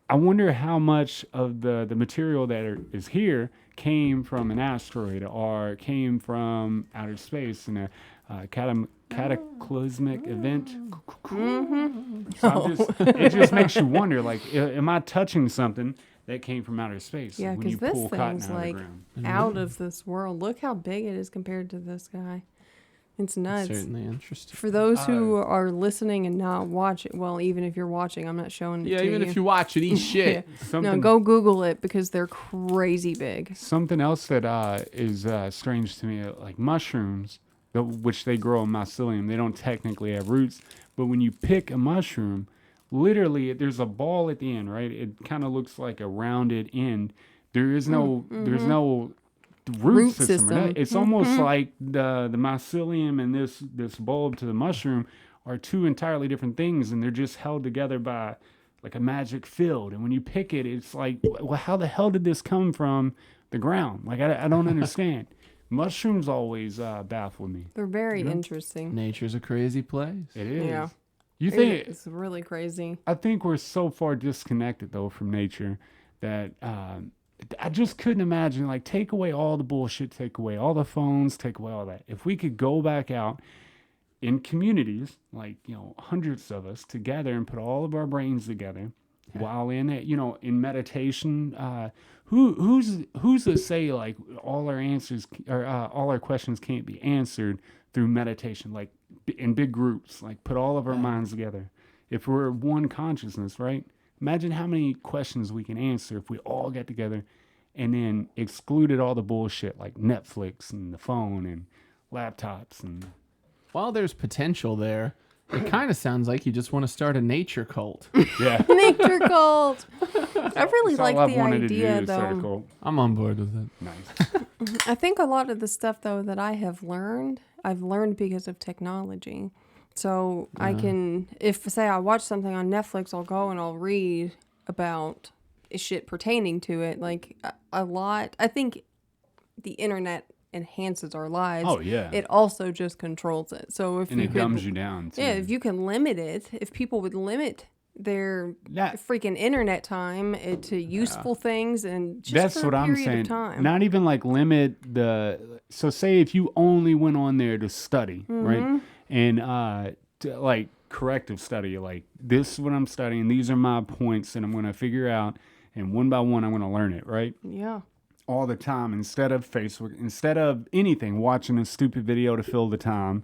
I wonder how much of the material that is here came from an asteroid or came from outer space in a cataclysmic event. So it just makes you wonder, like, am I touching something that came from outer space? Yeah, when you because this pull cotton thing's out of the like ground. out of this world. Look how big it is compared to this guy. It's nuts. Certainly interesting. For those who are listening and not watching, well, even if you're watching, I'm not showing it Yeah, to even you. if you watch it, eat shit. No, Something, go Google it because they're crazy big. something else that is strange to me, like mushrooms, which they grow in mycelium. They don't technically have roots, but when you pick a mushroom, literally there's a ball at the end, right? It kind of looks like a rounded end. There is no there's no root system. or nothing. It's almost like the mycelium and this bulb to the mushroom are two entirely different things, and they're just held together by like a magic field. And when you pick it, it's like, well, how the hell did this come from the ground? Like I don't understand. Mushrooms always baffle me. They're very interesting. Nature's a crazy place. It is. Yeah. You think? It's really crazy. I think we're so far disconnected though from nature that I just couldn't imagine. Like, take away all the bullshit, take away all the phones, take away all that. If we could go back out in communities, like, you know, hundreds of us together and put all of our brains together while in it, you know, in meditation, who's to say like all our answers or all our questions can't be answered through meditation, like in big groups, like put all of our minds together. If we're one consciousness, right? Imagine how many questions we can answer if we all get together and then excluded all the bullshit like Netflix and the phone and laptops and While there's potential there, it kind of sounds like you just want to start a nature cult. yeah. Nature cult. I really That's all like I've the wanted idea to do, though. circle. I'm on board with it. Nice. I think a lot of the stuff though that I've learned because of technology. So I can, if say I watch something on Netflix, I'll go and I'll read about shit pertaining to it. Like a lot. I think the internet enhances our lives. Oh, yeah. It also just controls it. So if And you it could, dumbs you down too. yeah, if you can limit it, if people would limit their That- freaking internet time to useful things and just That's for what a I'm period saying. of time. Not even like limit so say if you only went on there to study, right? And like corrective study, like this is what I'm studying, these are my points that I'm going to figure out, and one by one I'm going to learn it, right? Yeah. All the time, instead of Facebook, instead of anything, watching a stupid video to fill the time,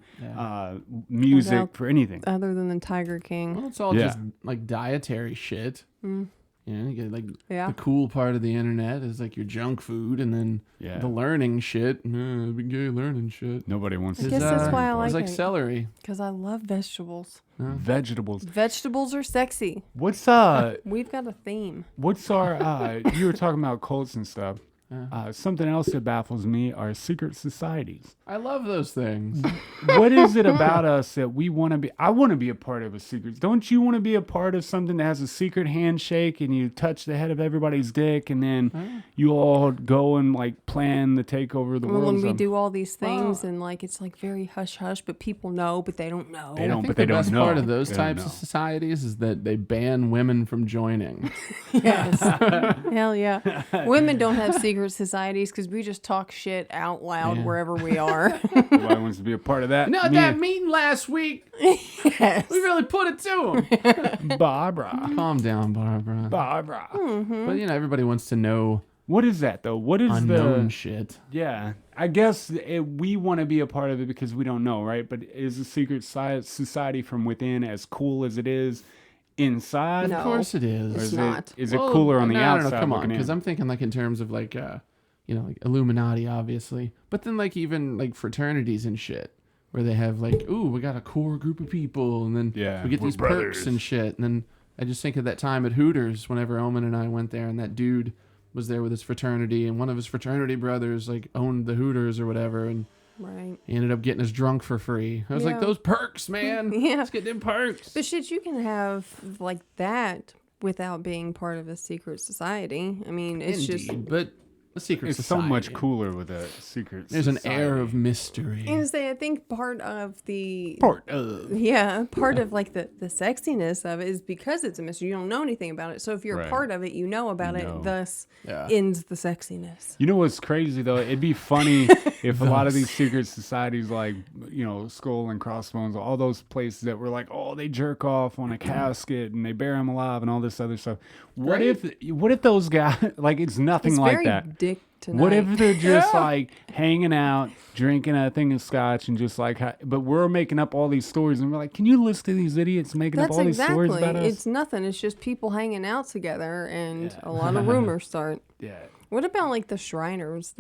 music Without- for anything. Other than the Tiger King. Well, it's all Yeah. just like dietary shit. You know, you get like Yeah. the cool part of the internet is like your junk food, and then Yeah. the learning shit. Big gay learning shit. Nobody wants I to guess do that's that why I part. like It's like it. celery. Because I love vegetables. Vegetables. Vegetables are sexy. What's We've got a theme. What's our you were talking about cults and stuff. Something else that baffles me are secret societies. I love those things. What is it about us that we want to be? I want to be a part of a secret. Don't you want to be a part of something that has a secret handshake and you touch the head of everybody's dick and then you all go and like plan the takeover of the world? When we do all these things and like it's like very hush hush, but people know, but they don't know. They I don't, think but the they don't best know. part of those They don't types know. of societies is that they ban women from joining. Yes. Hell yeah. Women don't have secret societies because we just talk shit out loud Yeah. wherever we are. Nobody wants to be a part of that. Not Me that and meeting last week. Yes. We really put it to them. Barbara. Calm down, Barbara. Barbara. But you know, everybody wants to know What is that though? What is unknown the? shit. Yeah, I guess we want to be a part of it because we don't know, right? But is a secret society from within as cool as it is inside? No. Of course it Or is. It's is not. It, is it Well, cooler on the no, outside? No, come on, looking in? because I'm thinking like in terms of like, you know, like Illuminati, obviously, but then like even like fraternities and shit, where they have like, ooh, we got a core group of people, and then Yeah, we get we're these brothers. perks and shit, and then I just think of that time at Hooters whenever Omen and I went there, and that dude was there with his fraternity, and one of his fraternity brothers like owned the Hooters or whatever, and Right. he ended up getting us drunk for free. I was like, Yeah. those perks, man. Yeah. Let's get them perks. But shit, you can have like that without being part of a secret society. I mean, it's just. Indeed, but a secret It's society. so much cooler with a secret. There's an society. air of mystery. I was say, I think part of the part of. yeah, part of like the sexiness of it is because it's a mystery. You don't know anything about it. So if you're Right. a part of it, you know about You it. know. Thus Yeah. ends the sexiness. You know what's crazy though? It'd be funny if a lot of these secret societies, like Skull and Crossbones, all those places that were like, oh, they jerk off on a casket and they bury them alive and all this other stuff. What Right. if those guys like it's nothing It's like very that? dick tonight. What if they're just like hanging out, drinking a thing of scotch, and just like, but we're making up all these stories, and we're like, can you listen to these idiots making up That's all these stories exactly. about us? It's nothing. It's just people hanging out together, and a lot of rumors start. Yeah, What about like the Shriners?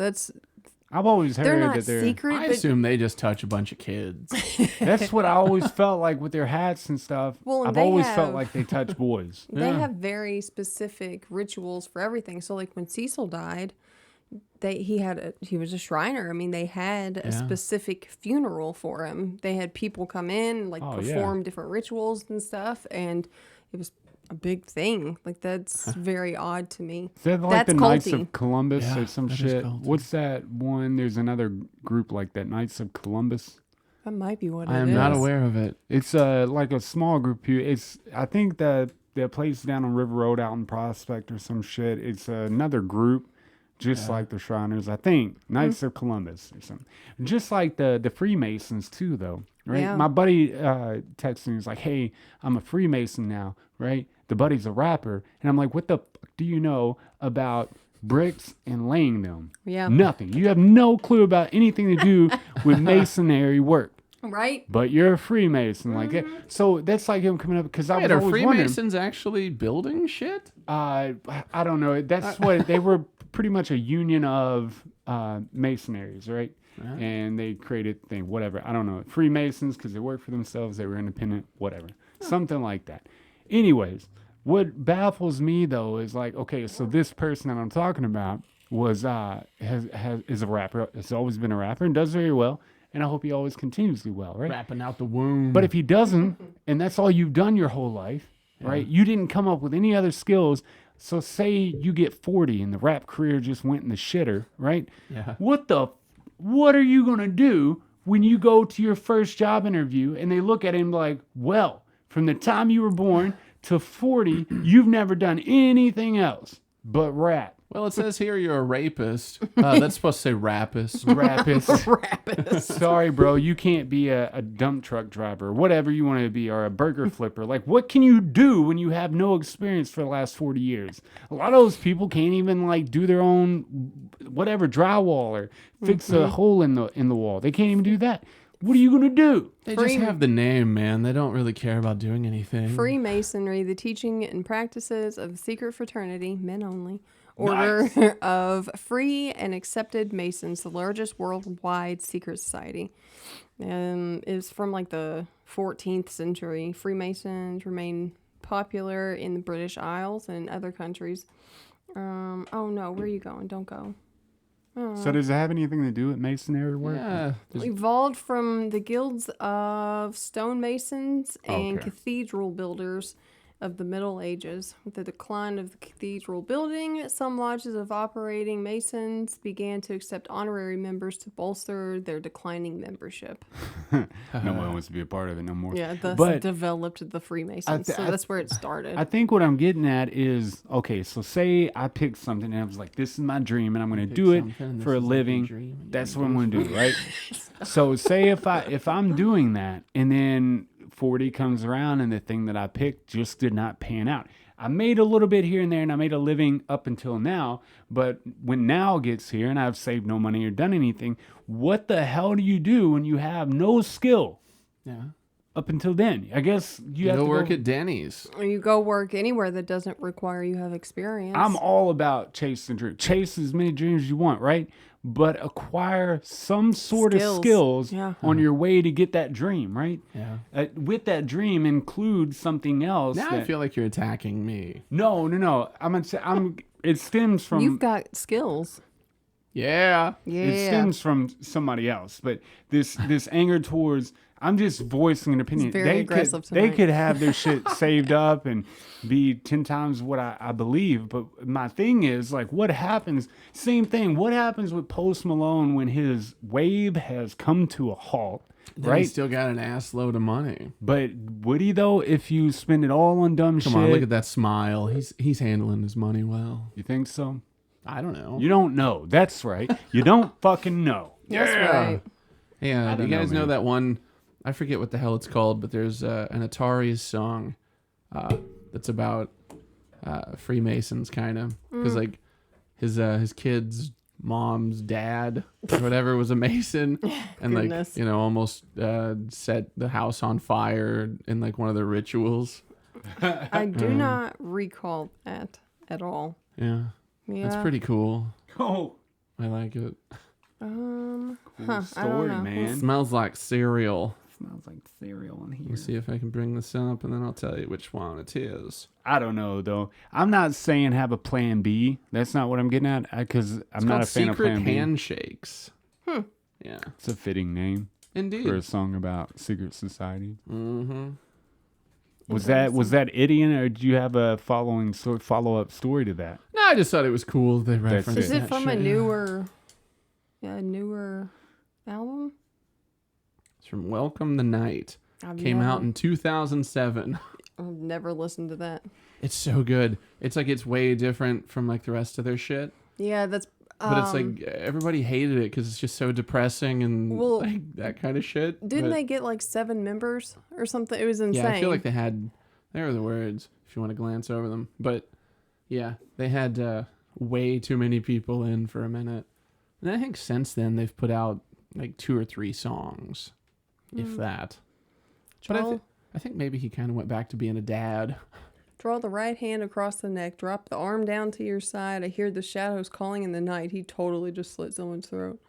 I've always They're heard not that they're. secret, I but assume they just touch a bunch of kids. That's what I always felt like with their hats and stuff. Well, and I've they always have- felt like they touch boys. they Yeah. have very specific rituals for everything. So like when Cecil died, he was a Shriner. I mean, they had a Yeah. specific funeral for him. They had people come in, like Oh, yeah. perform different rituals and stuff, and it was a big thing. Like that's very odd to me. Is that like That's the Knights culty. of Columbus Yeah, or some that is shit? culty. What's that one? There's another group like that, Knights of Columbus. That might be what I it am is. not aware of it. It's like a small group here. It's I think the place down on River Road out in Prospect or some shit. It's another group, just like the Shriners. I think Knights of Columbus or something. Just like the Freemasons too, though. Right? Yeah. My buddy texted me. He's like, "Hey, I'm a Freemason now." Right? The buddy's a rapper, and I'm like, "What the fuck do you know about bricks and laying them?" Yeah. Nothing. You have no clue about anything to do with masonry work. Right? But you're a Freemason, like that. So that's like him coming up because I Wait, was are always wondering. Freemasons actually building shit? I don't know. That's what they were. Pretty much a union of Masonaries, right? And they created thing, whatever. I don't know. Freemasons because they worked for themselves. They were independent, whatever. Something like that. Anyways, what baffles me though is like, okay, so this person that I'm talking about was is a rapper. Has always been a rapper and does very well. And I hope he always continues to do well, right? Rapping out the womb. But if he doesn't, and that's all you've done your whole life, right? You didn't come up with any other skills. So say you get 40 and the rap career just went in the shitter, right? Yeah. What are you going to do when you go to your first job interview and they look at him like, well, from the time you were born to 40, you've never done anything else but rap. Well, it says here you're a rapist. That's supposed to say rapist. Rapist. Sorry, bro. You can't be a dump truck driver, whatever you want to be, or a burger flipper. Like, what can you do when you have no experience for the last 40 years? A lot of those people can't even, like, do their own, whatever, drywall or fix a hole in the wall. They can't even do that. What are you going to do? They just have the name, man. They don't really care about doing anything. Freemasonry, the teaching and practices of the secret fraternity, men only, order of free and accepted Masons, the largest worldwide secret society. Is from like the 14th century. Freemasons remain popular in the British Isles and other countries. Oh no, where are you going? Don't go. So does it have anything to do with masonry work? Yeah. Evolved from the guilds of stonemasons and cathedral builders of the Middle Ages. With the decline of the cathedral building, some lodges of operating masons began to accept honorary members to bolster their declining membership. No one wants to be a part of it no more. Yeah, thus developed the Freemasons. So that's where it started. I think what I'm getting at is, okay, so say I picked something and I was like, this is my dream and I'm going to do it for a living. That's what I'm going to do, right? So say if I'm doing that and then 40 comes around and the thing that I picked just did not pan out. I made a little bit here and there and I made a living up until now, but when now gets here and I've saved no money or done anything, what the hell do you do when you have no skill? Yeah. Up until then, I guess you have to work at Denny's. Or you go work anywhere that doesn't require you have experience. I'm all about chasing dreams. Chase as many dreams as you want, right? But acquire some sort of skills on your way to get that dream, right? Yeah. With that dream, include something else. Now I feel like you're attacking me. No. It stems from. You've got skills. Yeah. It stems from somebody else, but this anger towards. I'm just voicing an opinion. It's very aggressive tonight. They could have their shit saved up and be 10 times what I believe. But my thing is, like, what happens? Same thing. What happens with Post Malone when his wave has come to a halt? Then right? He's still got an ass load of money. But would he, though, if you spend it all on dumb shit? Come on, look at that smile. He's handling his money well. You think so? I don't know. You don't know. That's right. You don't fucking know. That's right. Yeah, do you guys know that one? I forget what the hell it's called, but there's an Atari song that's about Freemasons, kind of, because like his kid's mom's dad or whatever was a Mason, and like almost set the house on fire in like one of their rituals. I do not recall that at all. Yeah, that's pretty cool. Oh, I like it. Cool I story, don't know. man. It smells like cereal. Smells like cereal in here. Let's see if I can bring this up, and then I'll tell you which one it is. I don't know, though. I'm not saying have a plan B. That's not what I'm getting at, because I'm not a fan of plan Secret B. Handshakes. Yeah. It's a fitting name Indeed. for a song about secret society. Mm-hmm. Was that Idiot, or do you have a follow-up story to that? No, I just thought it was cool they referenced Is it that from a shit. newer album? It's from Welcome the Night. Came out in 2007. I've never listened to that. It's so good. It's like it's way different from like the rest of their shit. Yeah, that's. But it's like everybody hated it because it's just so depressing and like that kind of shit. Didn't they get like 7 members or something? It was insane. Yeah, I feel like they had. There are the words if you want to glance over them. But yeah, they had way too many people in for a minute. And I think since then they've put out like 2 or 3 songs, if that. But I think maybe he kind of went back to being a dad. Draw the right hand across the neck. Drop the arm down to your side. I hear the shadows calling in the night. He totally just slit someone's throat.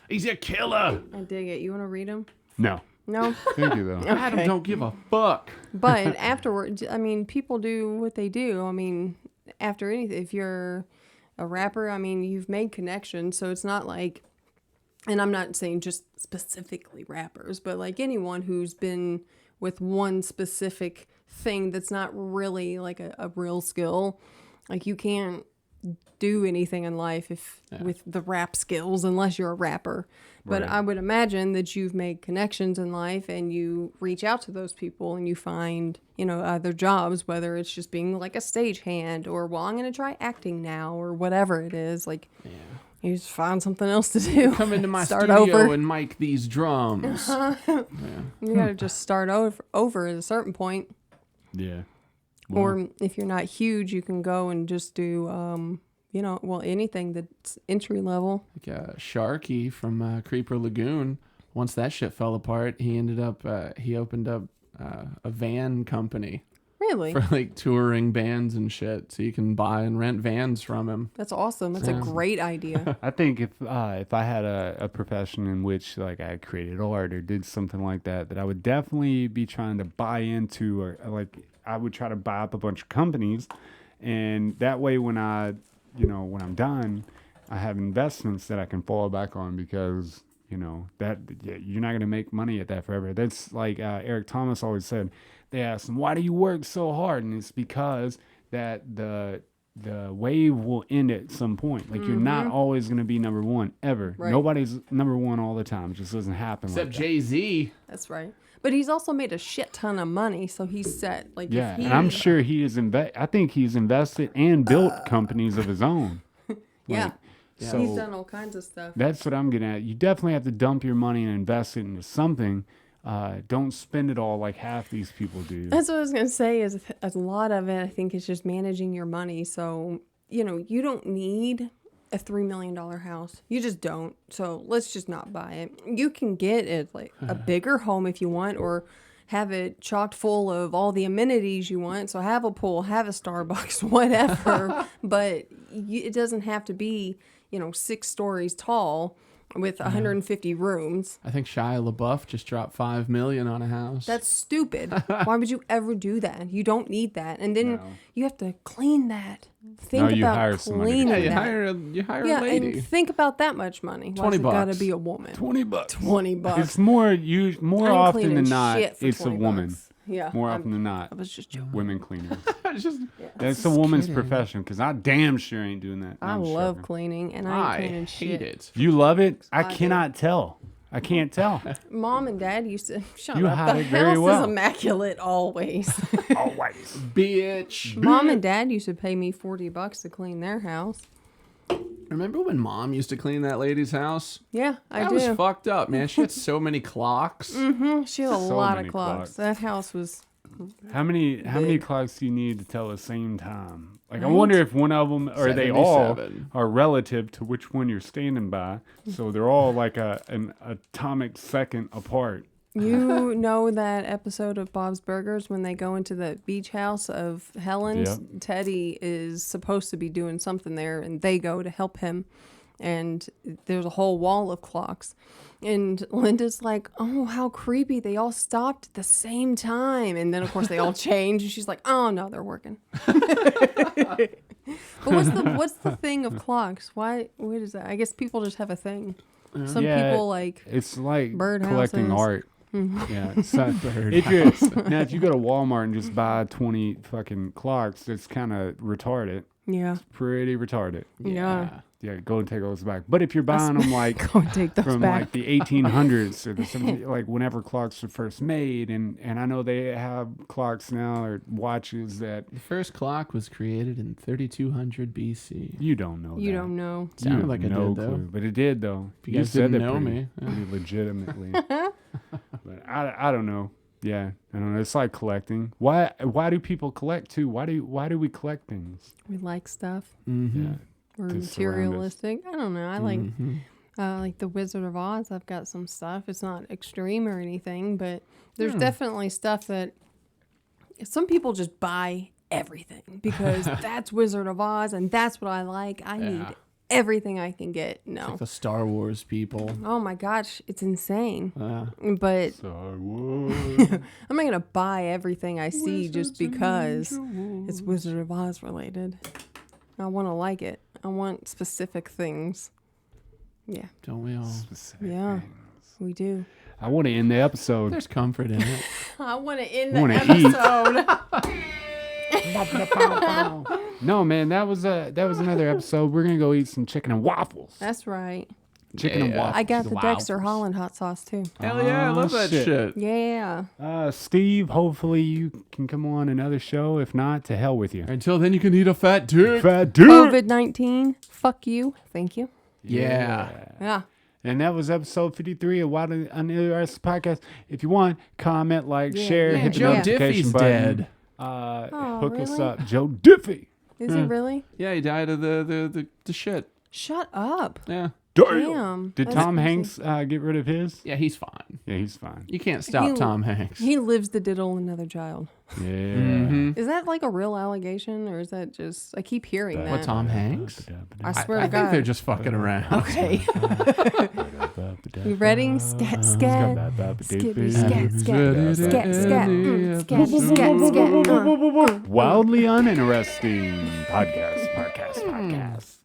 He's a killer. I dig it. You want to read him? No. No? Thank you, though. Adam don't give a fuck. But afterwards, I mean, people do what they do. I mean, after anything, if you're a rapper, I mean, you've made connections. So it's not like, and I'm not saying just specifically rappers, but like anyone who's been with one specific thing that's not really like a real skill. Like you can't do anything in life with the rap skills unless you're a rapper. But Right. I would imagine that you've made connections in life and you reach out to those people and you find, other jobs, whether it's just being like a stagehand or, well, I'm going to try acting now or whatever it is. Like, you just find something else to do. Come into my Start studio over. and mic these drums. You got to just start over at a certain point. Yeah. Or if you're not huge, you can go and just do, anything that's entry level. Like Sharky from Creeper Lagoon. Once that shit fell apart, he ended up he opened up a van company Really? for like touring bands and shit. So you can buy and rent vans from him. That's awesome. That's a great idea. I think if I had a profession in which like I created art or did something like that I would definitely be trying to buy into, or like I would try to buy up a bunch of companies, and that way when when I'm done, I have investments that I can fall back on, because you're not going to make money at that forever. That's like Eric Thomas always said. They asked him, why do you work so hard? And it's because that the wave will end at some point. Like, you're not always going to be number one ever. Right. Nobody's number one all the time. It just doesn't happen. Except like that. Jay-Z. That's right. But he's also made a shit ton of money, so he's set. Like, Yeah, if he, and I'm sure he is I think he's invested and built companies of his own. yeah, So he's done all kinds of stuff. that's what I'm getting at. You definitely have to dump your money and invest it into something. Don't spend it all like half these people do. That's what I was gonna say. Is a lot of it, I think, is just managing your money. So you don't need a $3 million house. You just don't. So let's just not buy it. You can get it like a bigger home if you want, or have it chocked full of all the amenities you want. So have a pool, have a Starbucks, whatever. But it doesn't have to be 6 stories tall with 150 rooms. I think Shia LaBeouf just dropped $5 million on a house. That's stupid. Why would you ever do that? You don't need that. And then you have to clean that. Think you about hire somebody to cleaning yeah, you that. hire a lady. And think about that much money. Why's it $20. gotta be a woman? $20. 20 bucks. It's more I'm often cleaning than not, shit for it's a 20 woman. bucks. Yeah. More often than not, I was just joking. women cleaners. It's just, That's a woman's profession, because I damn sure ain't doing that. No, I I'm love joking. cleaning, and I ain't cleaning I shit. hate it. You love it? I I do. cannot tell. I can't tell. Mom and Dad used to shut You up. hide The it very house well. is immaculate always. Always. Bitch. Mom and Dad used to pay me $40 to clean their house. Remember when Mom used to clean that lady's house? Yeah, I That do. was fucked up, man. She had so many clocks. She had a So lot many of clocks. clocks. That house was. How many clocks do you need to tell the same time? Like, I wonder if one of them, or they all 77. are relative to which one you're standing by. So they're all like an atomic second apart. You know that episode of Bob's Burgers when they go into the beach house of Helen's? Yep. Teddy is supposed to be doing something there, and they go to help him. And there's a whole wall of clocks. And Linda's like, oh, how creepy. They all stopped at the same time. And then, of course, they all change. And she's like, oh, no, they're working. But what's the thing of clocks? What is that? I guess people just have a thing. Some Yeah, people like It's like bird collecting houses. art. Yeah. So if you go to Walmart and just buy 20 fucking clocks, it's kind of retarded. Yeah. Pretty retarded. Yeah. Yeah, go and take those back. But if you're buying them like Go and take those from back. like the 1800s or the 70s, like whenever clocks were first made, and I know they have clocks now or watches that The first clock was created in 3200 BC. you don't know. You that. don't know. You Sounded have like I no did, though. clue, but it did though. If you guys said didn't that know pretty, me. pretty legitimately. But I don't know. Yeah, I don't know. It's like collecting. Why do people collect too? Why do we collect things? We like stuff. Mm-hmm. Yeah. We're To surround us. materialistic. I don't know. I like the Wizard of Oz. I've got some stuff. It's not extreme or anything, but there's definitely stuff that some people just buy everything because that's Wizard of Oz and that's what I like. I need everything I can get. No. Like the Star Wars people. Oh my gosh, it's insane. Yeah. But Star Wars. I'm not going to buy everything I see just because it's Wizard of Oz related. I want to like it. I want specific things. Yeah, Don't we all? Specific Yeah. things. we do. I want to end the episode. There's comfort in it. I want to end I the wanna eat. episode. No, man, that was another episode. We're gonna go eat some chicken and waffles. That's right. Chicken and Yeah. waffles. I got the Dexter Waffles. Holland hot sauce too. Hell yeah, I love that shit. Yeah. Steve, hopefully you can come on another show. If not, to hell with you. Until then, you can eat a fat dick. Fat dude. COVID-19. Fuck you. Thank you. Yeah. Yeah. And that was episode 53 of Wild and Uninteresting Podcast. If you want, comment, like, share, Yeah. hit the Joe notification Diffie's button. dead. Hook us really? up. Joe Diffie. Is he really? Yeah, he died of the shit. Shut up. Yeah. Damn. Did That's Tom crazy. Hanks get rid of his? Yeah, he's fine. Yeah, he's fine. You can't stop He- Tom Hanks. He lives to diddle another child. Yeah. Mhm. Is that like a real allegation or is that just, I keep hearing that. What, Tom Hanks? I swear I to God. think they're just fucking around. Okay. You ready? Scat, scat. Skippy, scat, scat. Scat, scat. Scat, scat, scat. Wildly Uninteresting Podcast.